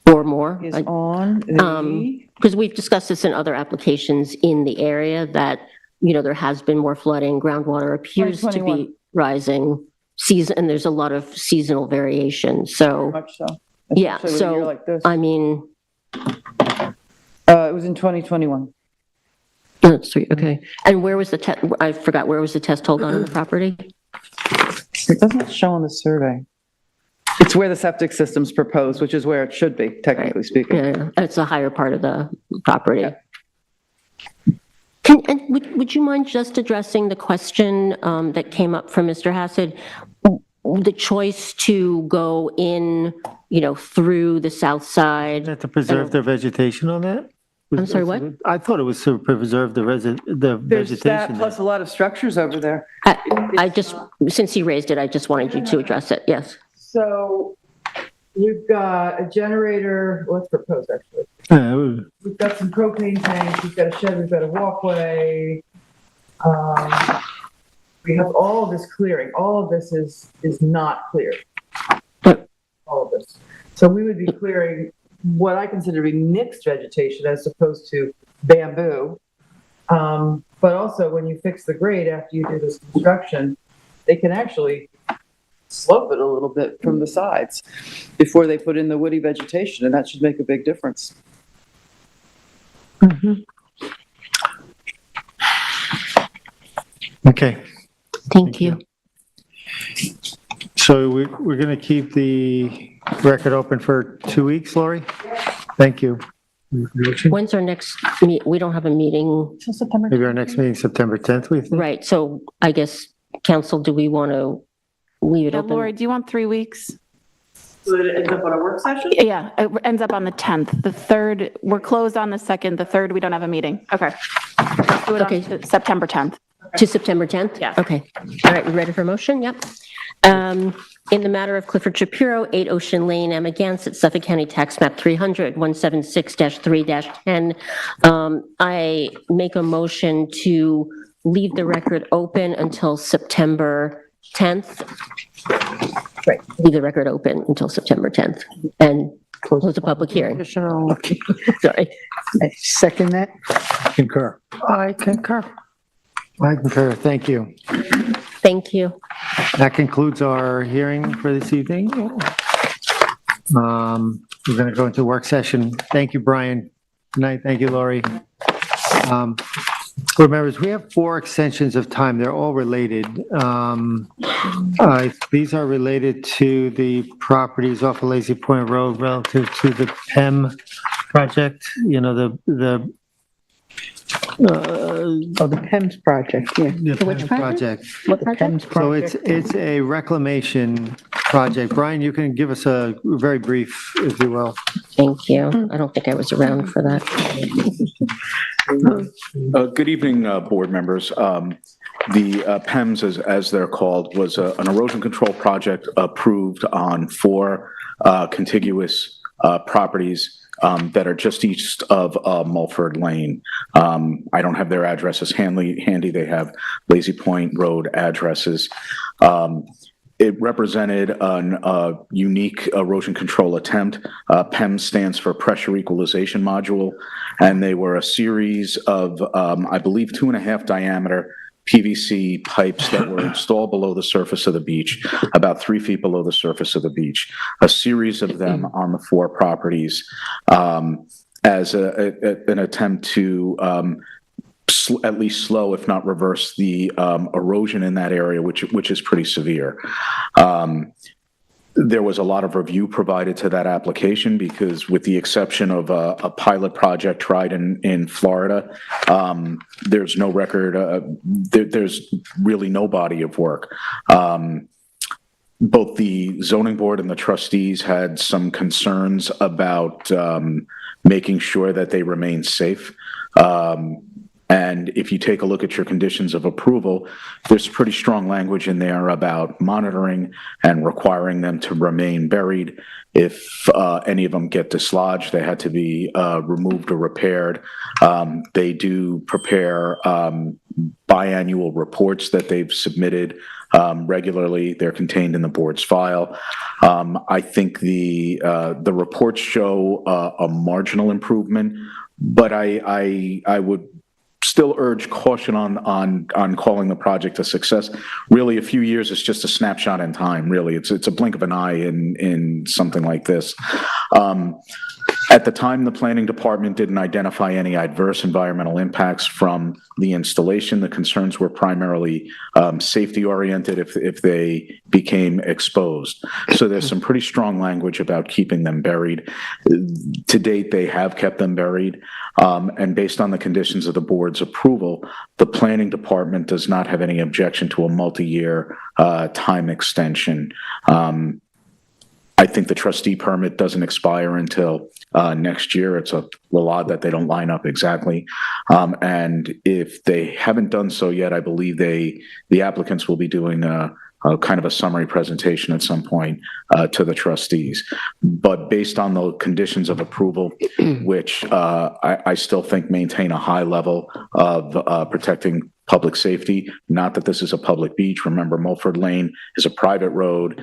Or more? Is on the... Because we've discussed this in other applications in the area that, you know, there has been more flooding, groundwater appears to be rising, and there's a lot of seasonal variation, so. Very much so. Yeah, Especially with a so, year like this. I mean. It was in 2021. That's sweet, okay. And where was I forgot, where was the test hole done on the property? It doesn't show on the survey. It's where the septic system's proposed, which is where it should be, technically speaking. Yeah, it's a higher part of the property. Yeah. And would you mind just addressing the question that came up from Mr. Hassad? The choice to go in, you know, through the south side. To preserve their vegetation on that? I'm sorry, what? I thought it was to preserve the There's vegetation. that plus a lot of structures over there. I just, since he raised it, I just wanted you to address it, yes. So we've got a generator, what's proposed actually? We've got some propane tanks, we've got a shed, we've got a walkway. We have all of this clearing. All of this is not cleared. All of this. So we would be clearing what I consider to be mixed vegetation as opposed to bamboo. But also when you fix the grade after you do this construction, they can actually slope it a little bit from the sides before they put in the woody vegetation, and that should make a big difference. Okay. Thank you. So we're going to keep the record open for 2 weeks, Lori? Thank you. When's our next meet? We don't have a meeting. Maybe our next meeting, September 10th, we think? Right, so I guess, council, do we want to leave it open? Lori, do you want 3 weeks? So that it ends up on a work session? Yeah, it ends up on the 10th. The 3rd, we're closed on the 2nd. The 3rd, we don't have a meeting. Okay. Let's do it on September 10th. To September 10th? Yeah. Okay. All right, we ready for motion? Yep. In the matter of Clifford Shapiro, 8 Ocean Lane, Amagansett, Suffolk County Tax Map 300, 176-3-10, I make a motion to leave the record open until September 10th. Right, leave the record open until September 10th and close the public hearing. Okay. Sorry. I second that. Concur. I concur. I concur. Thank you. Thank you. That concludes our hearing for this evening. We're going to go into work session. Thank you, Brian. Good night. Thank you, Lori. Board members, we have 4 extensions of time. They're all related. These are related to the properties off of Lazy Point Road relative to the PEM project. You know, the PEMS project, yeah. The PEMS project. What project? So it's a reclamation project. Brian, you can give us a very brief, if you will. Thank you. I don't think I was around for that. Good evening, board members. The PEMS, as they're called, was an erosion control project approved on 4 contiguous properties that are just east of Mulford Lane. I don't have their addresses handy. They have Lazy Point Road addresses. It represented a unique erosion control attempt. PEM stands for Pressure Equalization Module, and they were a series of, I believe, 2.5 diameter PVC pipes that were installed below the surface of the beach, about 3 feet below the surface of the beach. A series of them on the 4 properties as an attempt to at least slow, if not reverse, the erosion in that area, which is pretty severe. There was a lot of review provided to that application because, with the exception of a pilot project tried in Florida, there's no record, there's really no body of work. Both the zoning board and the trustees had some concerns about making sure that they remain safe. And if you take a look at your conditions of approval, there's pretty strong language in there about monitoring and requiring them to remain buried. If any of them get dislodged, they had to be removed or repaired. They do prepare biannual reports that they've submitted regularly. They're contained in the board's file. I think the reports show a marginal improvement, but I would still urge caution on calling the project a success. Really, a few years is just a snapshot in time. Really, it's a blink of an eye in something like this. At the time, the planning department didn't identify any adverse environmental impacts from the installation. The concerns were primarily safety oriented if they became exposed. So there's some pretty strong language about keeping them buried. To date, they have kept them buried. And based on the conditions of the board's approval, the planning department does not have any objection to a multi-year time extension. I think the trustee permit doesn't expire until next year. It's a little odd that they don't line up exactly. And if they haven't done so yet, I believe the applicants will be doing a kind of a summary presentation at some point to the trustees. But based on the conditions of approval, which I still think maintain a high level of protecting public safety, not that this is a public beach. Remember, Mulford Lane is a private road.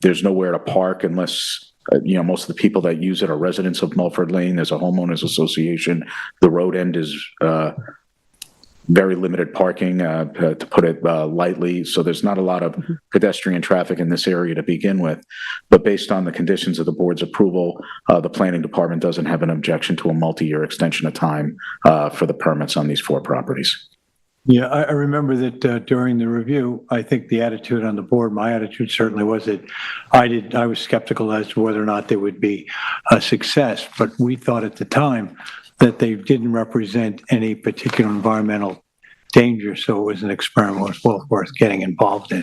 There's nowhere to park unless, most of the people that use it are residents of Mulford Lane. There's a homeowners association. The road end is very limited parking, to put it lightly. So there's not a lot of pedestrian traffic in this area to begin with. But based on the conditions of the board's approval, the planning department doesn't have an objection to a multi-year extension of time for the permits on these 4 properties. Yeah, I remember that during the review, I think the attitude on the board, my attitude certainly was that I was skeptical as to whether or not they would be a success, but we thought at the time that they didn't represent any particular environmental danger, so it was an experiment was well worth getting involved in.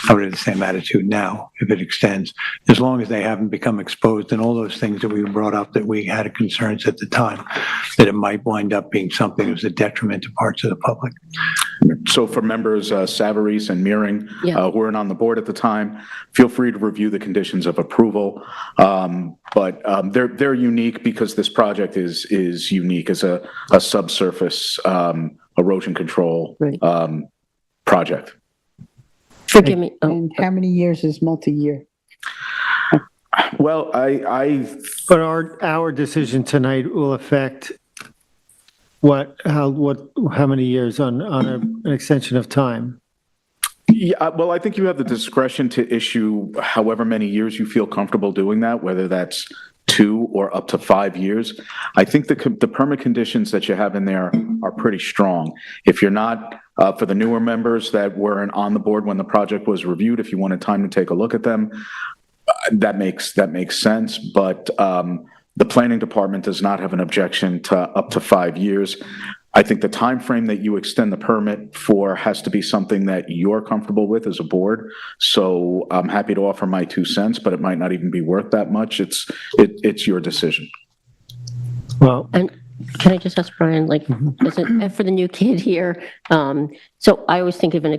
I would have the same attitude now if it extends, as long as they haven't become exposed and all those things that we brought up that we had concerns at the time, that it might wind up being something that was a detriment to parts of the public. So for members Savarese and Meering, who weren't on the board at the time, feel free to review the conditions of approval. But they're unique because this project is unique as a subsurface erosion control project. Forgive me. And how many years is multi-year? Well, But our decision tonight will affect how many years on an extension of time? Yeah, well, I think you have the discretion to issue however many years you feel comfortable doing that, whether that's 2 or up to 5 years. I think the permit conditions that you have in there are pretty strong. If you're not, for the newer members that weren't on the board when the project was reviewed, if you wanted time to take a look at them, that makes sense. But the planning department does not have an objection to up to 5 years. I think the time frame that you extend the permit for has to be something that you're comfortable with as a board. So I'm happy to offer my 2 cents, but it might not even be worth that much. It's your decision. Well, And Can I just ask Brian, like, and for the new kid here, so I always think of a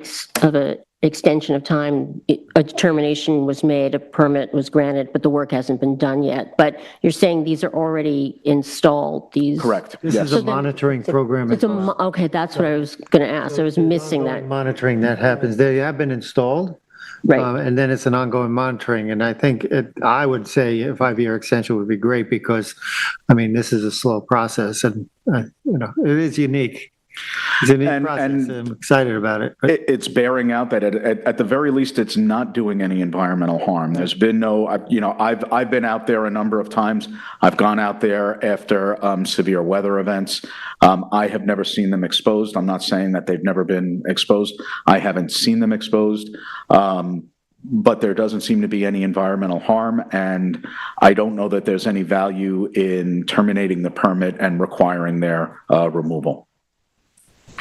extension of time, a determination was made, a permit was granted, but the work hasn't been done yet. But you're saying these are already installed, these? Correct. This is a monitoring program. It's okay, that's what I was going to ask. I was missing that. Monitoring that happens. They have been installed. Right. And then it's an ongoing monitoring. And I think I would say a 5-year extension would be great because, I mean, this is a slow process and, it is unique. It's a unique process. And I'm excited about it. It's bearing out that at the very least, it's not doing any environmental harm. There's been no, I've been out there a number of times. I've gone out there after severe weather events. I have never seen them exposed. I'm not saying that they've never been exposed. I haven't seen them exposed. But there doesn't seem to be any environmental harm, and I don't know that there's any value in terminating the permit and requiring their removal.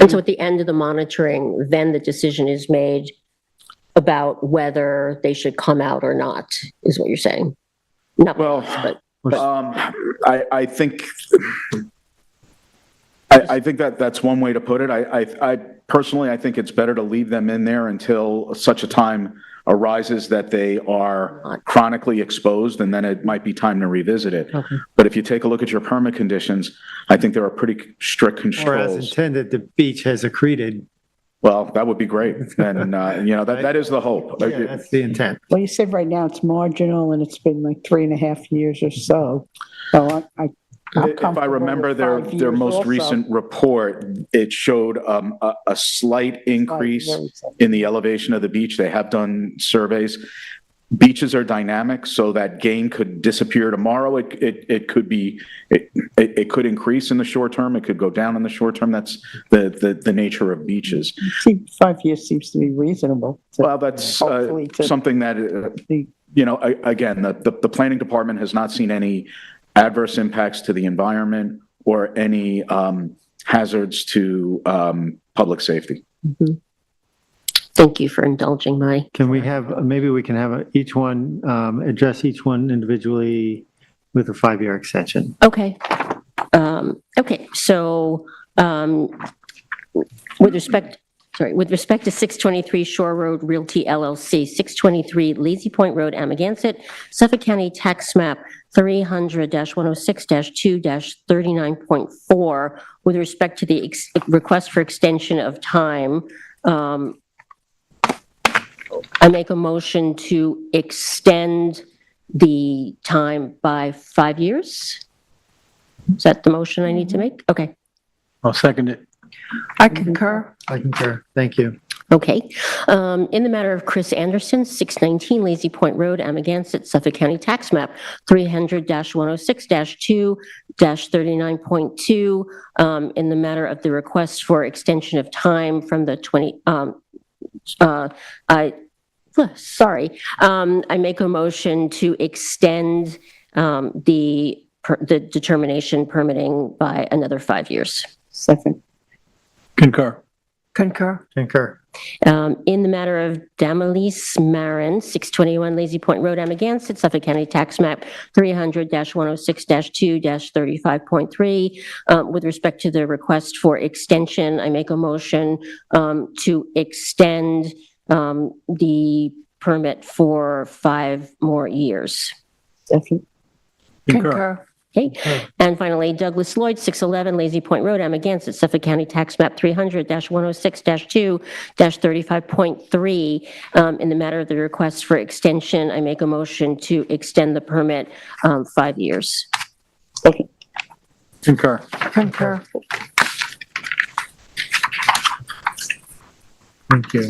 And so at the end of the monitoring, then the decision is made about whether they should come out or not, is what you're saying? Not well, but I think that's one way to put it. I personally, I think it's better to leave them in there until such a time arises that they are chronically exposed, and then it might be time to revisit it. Okay. But if you take a look at your permit conditions, I think there are pretty strict controls. Or as intended, the beach has accreted. Well, that would be great. And, that is the hope. Yeah, that's the intent. Well, you said right now it's marginal and it's been like 3.5 years or so. So if I remember their most recent report, it showed a slight increase in the elevation of the beach. They have done surveys. Beaches are dynamic, so that gain could disappear tomorrow. It could be, it could increase in the short term. It could go down in the short term. That's the nature of beaches. 5 years seems to be reasonable. Well, that's something that, again, the planning department has not seen any adverse impacts to the environment or any hazards to public safety. Mm-hmm. Thank you for indulging my. Can we have, maybe we can have each one, address each one individually with a 5-year extension? Okay. So with respect to 623 Shore Road Realty LLC, 623 Lazy Point Road, Amagansett, Suffolk County Tax Map 300-106-2-39.4, with respect to the request for extension of time, I make a motion to extend the time by 5 years. Is that the motion I need to make? Okay. I'll second it. I concur. I concur. Thank you. Okay. In the matter of Chris Anderson, 619 Lazy Point Road, Amagansett, Suffolk County Tax Map 300-106-2-39.2, in the matter of the request for extension of time from the I make a motion to extend the determination permitting by another 5 years. Second. Concur. Concur. In the matter of Damalis Marin, 621 Lazy Point Road, Amagansett, Suffolk County Tax Map 300-106-2-35.3, with respect to the request for extension, I make a motion to extend the permit for 5 more years. Second. Concur. Okay. And finally, Douglas Lloyd, 611 Lazy Point Road, Amagansett, Suffolk County Tax Map 300-106-2-35.3. In the matter of the request for extension, I make a motion to extend the permit 5 years. Second. Concur. Thank you.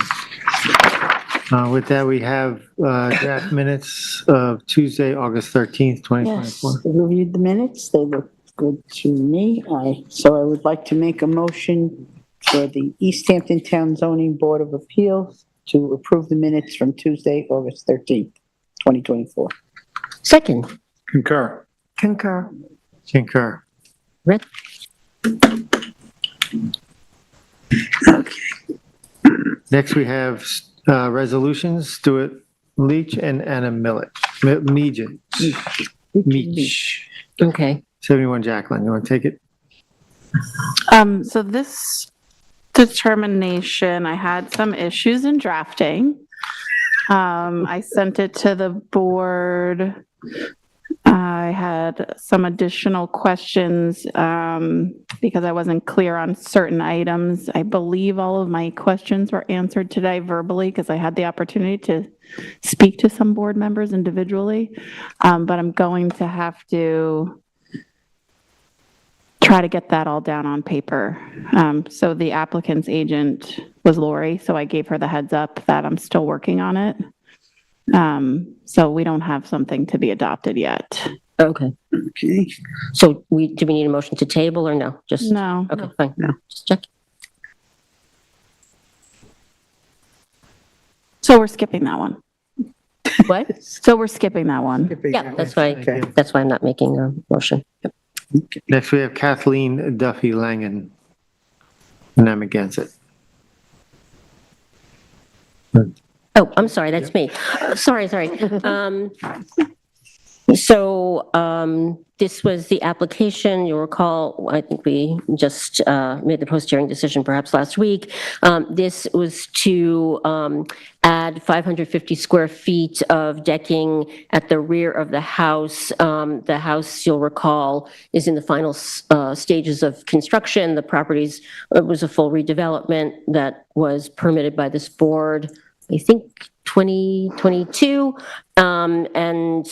With that, we have draft minutes of Tuesday, August 13th, 2024. Yes, I reviewed the minutes. They look good to me. So I would like to make a motion for the East Hampton Town Zoning Board of Appeals to approve the minutes from Tuesday, August 13th, 2024. Second. Concur. Red. Okay. Next, we have resolutions. Stuart Leach and Anna Meach. Okay. 71 Jacqueline. You want to take it? So this determination, I had some issues in drafting. I sent it to the board. I had some additional questions because I wasn't clear on certain items. I believe all of my questions were answered today verbally because I had the opportunity to speak to some board members individually. But I'm going to have to try to get that all down on paper. So the applicant's agent was Lori, so I gave her the heads up that I'm still working on it. So we don't have something to be adopted yet. Okay. Okay. So do we need a motion to table or no? Just No. Okay, fine. No. Just check. So we're skipping that one. What? So we're skipping that one. Yeah, that's why I'm not making a motion. Yep. Next, we have Kathleen Duffy Langen, and I'm against it. Oh, I'm sorry, that's me. Sorry. So this was the application. You'll recall, I think we just made the post-hearing decision perhaps last week. This was to add 550 square feet of decking at the rear of the house. The house, you'll recall, is in the final stages of construction. The properties, it was a full redevelopment that was permitted by this board, I think 2022. And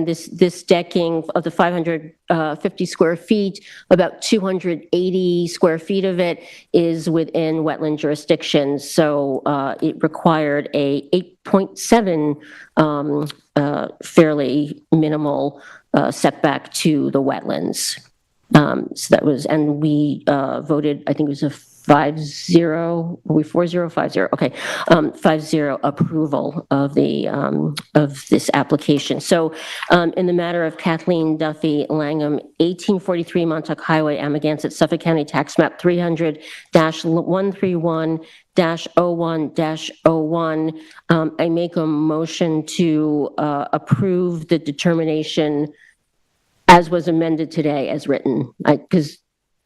this decking of the 550 square feet, about 280 square feet of it is within wetland jurisdiction. So it required a 8.7 fairly minimal setback to the wetlands. So that was, and we voted, I think it was a 5-0, were we 4-0, 5-0? Okay, 5-0 approval of the of this application. So in the matter of Kathleen Duffy Langham, 1843 Montauk Highway, Amagansett, Suffolk County Tax Map 300-131-01-01, I make a motion to approve the determination as was amended today, as written. Because,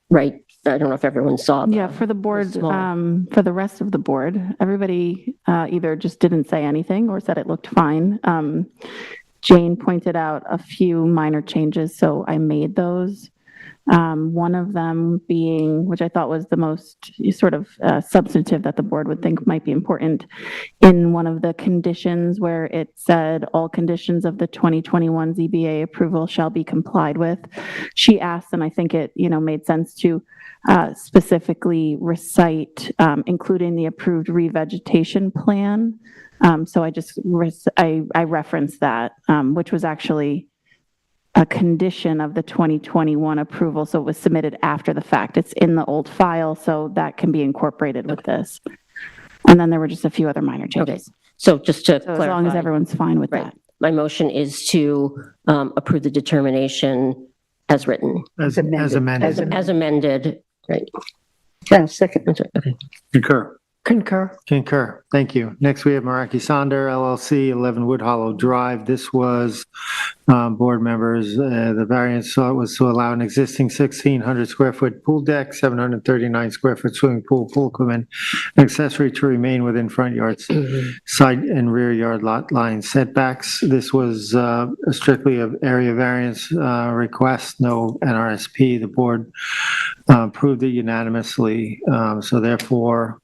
right, I don't know if everyone saw. Yeah, for the board, for the rest of the board, everybody either just didn't say anything or said it looked fine. Jane pointed out a few minor changes, so I made those. One of them being, which I thought was the most sort of substantive that the board would think might be important, in one of the conditions where it said all conditions of the 2021 ZBA approval shall be complied with. She asked, and I think it made sense to specifically recite, including the approved revegetation plan. So I referenced that, which was actually a condition of the 2021 approval, so it was submitted after the fact. It's in the old file, so that can be incorporated with this. And then there were just a few other minor changes. Okay. So just to clarify. As long as everyone's fine with that. My motion is to approve the determination as written. As amended. As amended, right. Yeah, second. Okay. Concur. Concur. Thank you. Next, we have Meraki Sonder, LLC, 11 Wood Hollow Drive. This was, board members, the variance was to allow an existing 1,600 square foot pool deck, 739 square foot swimming pool equipment, accessory to remain within front yards, side and rear yard lot line setbacks. This was strictly an area variance request, no NRSP. The board approved it unanimously. So therefore,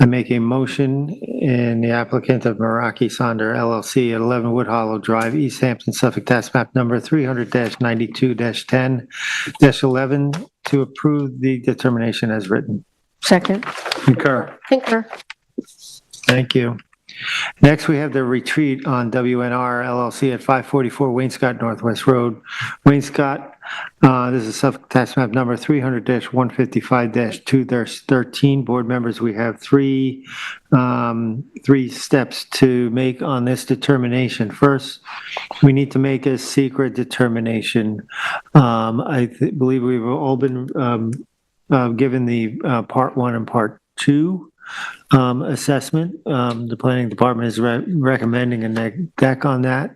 I make a motion in the applicant of Meraki Sonder LLC at 11 Wood Hollow Drive, East Hampton, Suffolk, tax map number 300-92-10-11 to approve the determination as written. Second. Concur. Thank you. Next, we have the retreat on WNR LLC at 544 Wainscott Northwest Road. Wainscott, this is Suffolk tax map number 300-155-2-13. Board members, we have three steps to make on this determination. First, we need to make a secret determination. I believe we've all been given the part 1 and part 2 assessment. The planning department is recommending a deck on that.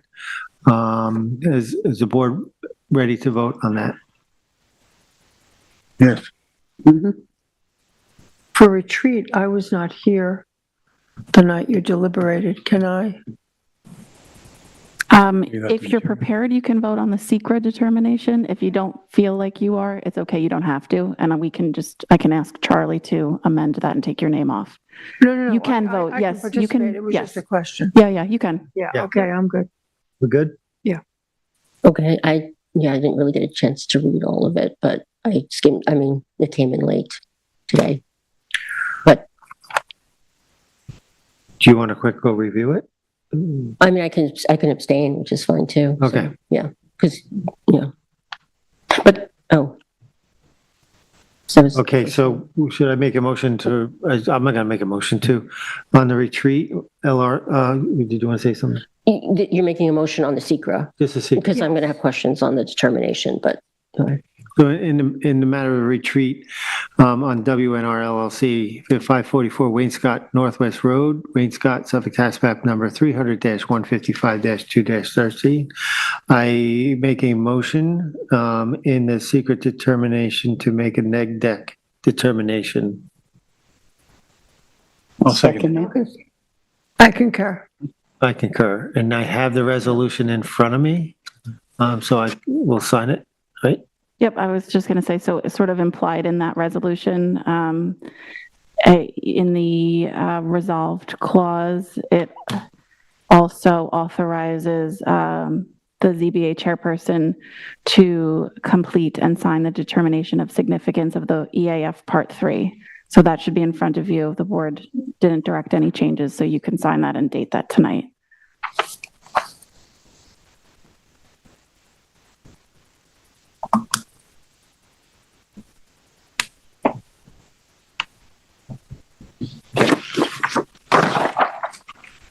Is the board ready to vote on that? Yes. For retreat, I was not here the night you deliberated. Can I? If you're prepared, you can vote on the secret determination. If you don't feel like you are, it's okay, you don't have to. And I can ask Charlie to amend that and take your name off. No. You can I- vote, I yes, you participate. can, It was yes. just a question. Yeah, you can. Yeah, Yeah. okay, I'm good. We're good? Okay, I didn't really get a chance to read all of it, but I skimmed, it came in late today. But, Do you want a quick go review it? I can abstain, which is fine too. So, Okay. yeah, because, but, So Okay, so should I make a motion to, I'm not gonna make a motion to, on the retreat, did you want to say something? you're making a motion on the secret Just a secret. because I'm going to have questions on the determination, but go ahead. So in the matter of retreat, on WNR LLC, 544 Wainscott Northwest Road, Wainscott, Suffolk Tax Map number 300-155-2-13. I make a motion in the secret determination to make a neg deck determination. I'll second it. I concur. I concur, and I have the resolution in front of me, so I will sign it, right? Yep, I was just going to say, so it's sort of implied in that resolution, in the resolved clause, it also authorizes the ZBA chairperson to complete and sign the determination of significance of the EAF Part 3. So that should be in front of you. The board didn't direct any changes, so you can sign that and date that tonight.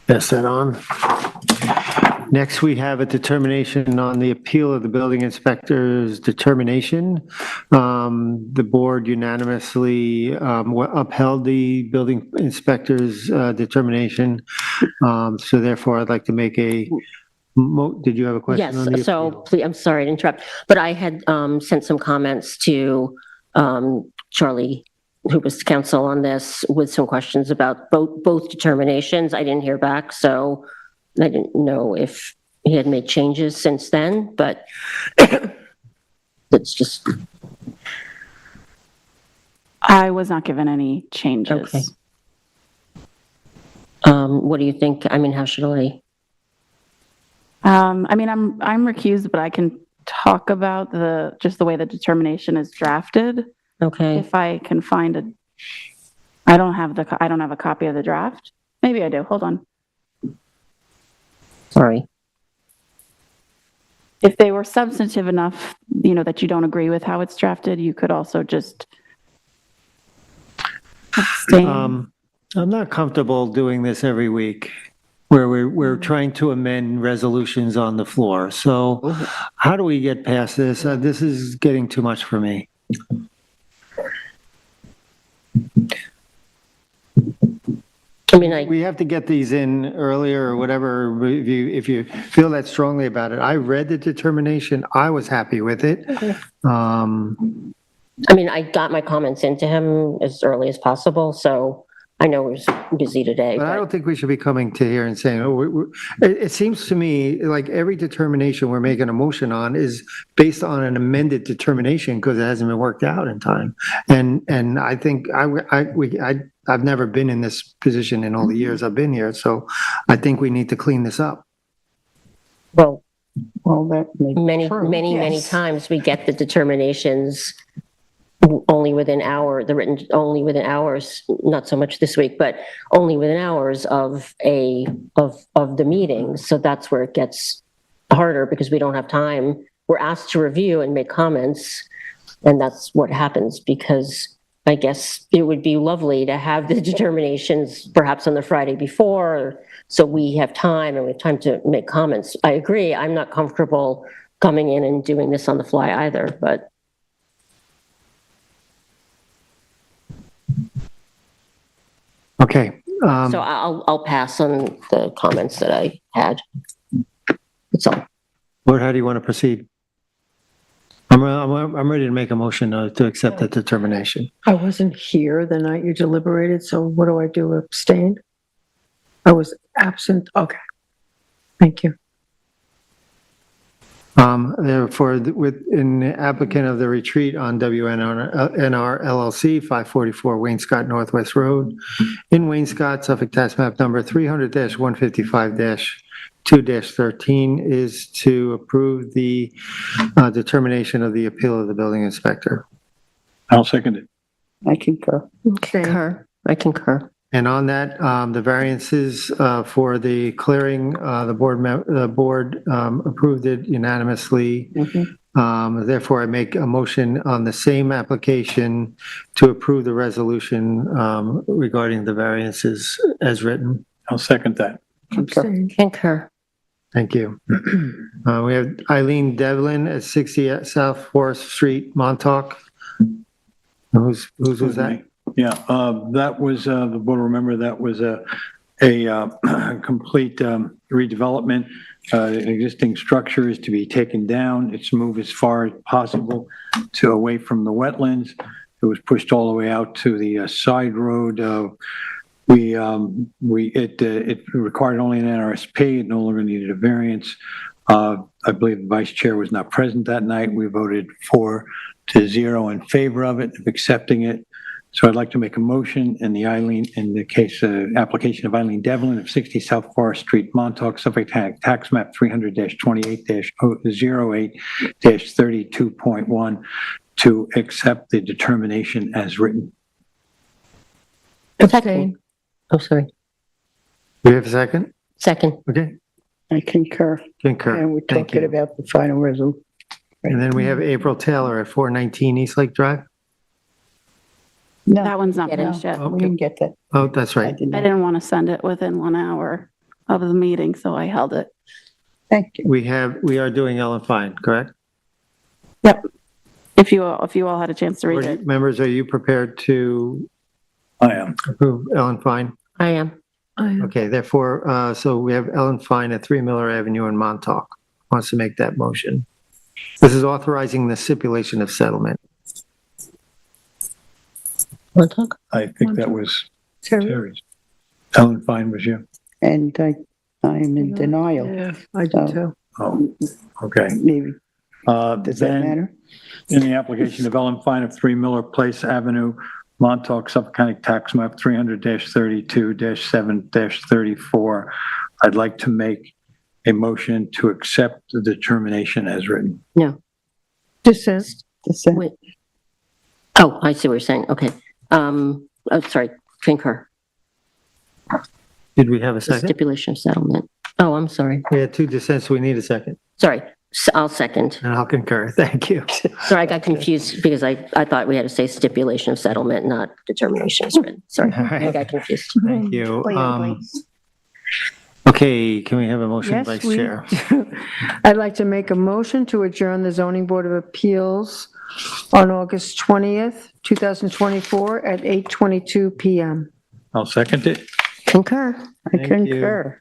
Pass that on. Next, we have a determination on the appeal of the building inspector's determination. The board unanimously upheld the building inspector's determination. So therefore, I'd like to make a, did you have a question on the Yes, so appeal? please, I'm sorry to interrupt, but I had sent some comments to Charlie, who was counsel on this, with some questions about both determinations. I didn't hear back, so I didn't know if he had made changes since then, but it's just. I was not given any changes. Okay. What do you think? How should I? I'm recused, but I can talk about just the way the determination is drafted. Okay. If I can find I don't have a copy of the draft. Maybe I do. Hold on. Sorry. If they were substantive enough, that you don't agree with how it's drafted, you could also just abstain. I'm not comfortable doing this every week, where we're trying to amend resolutions on the floor. So how do we get past this? This is getting too much for me. We have to get these in earlier or whatever, if you feel that strongly about it. I read the determination. I was happy with it. I got my comments into him as early as possible, so I know he was busy today. But I don't think we should be coming to here and saying, it seems to me like every determination we're making a motion on is based on an amended determination because it hasn't been worked out in time. And I think I've never been in this position in all the years I've been here, so I think we need to clean this up. Well, that may be many true, many yes. times we get the determinations only within only within hours, not so much this week, but only within hours of the meeting. So that's where it gets harder because we don't have time. We're asked to review and make comments, and that's what happens because I guess it would be lovely to have the determinations perhaps on the Friday before, so we have time and we have time to make comments. I agree. I'm not comfortable coming in and doing this on the fly either, but. Okay. So I'll pass on the comments that I had. That's all. How do you want to proceed? I'm ready to make a motion to accept that determination. I wasn't here the night you deliberated, so what do I do? Abstain? I was absent. Okay. Thank you. Therefore, in the applicant of the retreat on WNR LLC, 544 Wainscott Northwest Road, in Wainscott, Suffolk Tax Map number 300-155-2-13 is to approve the determination of the appeal of the building inspector. I'll second it. I concur. Concur. I concur. And on that, the variances for the clearing, the board approved it unanimously. Therefore, I make a motion on the same application to approve the resolution regarding the variances as written. I'll second that. Concur. Thank you. We have Eileen Devlin at 60 South Forest Street, Montauk. Whose was that? Yeah, that was, the board remember, that was a complete redevelopment. An existing structure is to be taken down. It's moved as far as possible to away from the wetlands. It was pushed all the way out to the side road. It required only an NRSP. It no longer needed a variance. I believe the vice chair was not present that night. We voted 4-0 in favor of it, of accepting it. So I'd like to make a motion in the application of Eileen Devlin of 60 South Forest Street, Montauk, Suffolk Tax Map 300-28-08-32.1 to accept the determination as written. Second. Oh, sorry. Do we have a second? Second. Okay. I concur. Concur. And we're Thank talking you. about the final resolution. And then we have April Taylor at 419 East Lake Drive. No, That one's not finished yet. we didn't get that. Oh, that's I right. did I not. didn't want to send it within 1 hour of the meeting, so I held it. Thank you. We are doing Ellen Fine, correct? Yep. If you all had a chance to read it. Members, are you prepared to I am. approve Ellen Fine? I am. Okay, therefore, so we have Ellen Fine at 3 Miller Avenue in Montauk. Wants to make that motion. This is authorizing the stipulation of settlement. Montauk? I think that was Terry's. Ellen Fine was you. And I am in denial. Yeah, I do too. Oh, okay. Maybe. Does that Then, matter? in the application of Ellen Fine of 3 Miller Place Avenue, Montauk, Suffolk County Tax Map 300-32-7-34, I'd like to make a motion to accept the determination as written. No. Dissent. Dissent. Wait. Oh, I see what you're saying. Okay. Sorry. Concur. Did we have a The second? stipulation of settlement. Oh, I'm sorry. We had 2 dissents, so we need a second. Sorry. I'll second. And I'll concur. Thank you. Sorry, I got confused because I thought we had to say stipulation of settlement, not determination of settlement. Sorry, All right. I got confused. Thank you. Okay, can we have a motion, Yes, Vice we Chair? I'd like to make a motion to adjourn the zoning board of appeals on August 20th, 2024 at 8:22 PM. I'll second it. Concur. I Thank you. concur.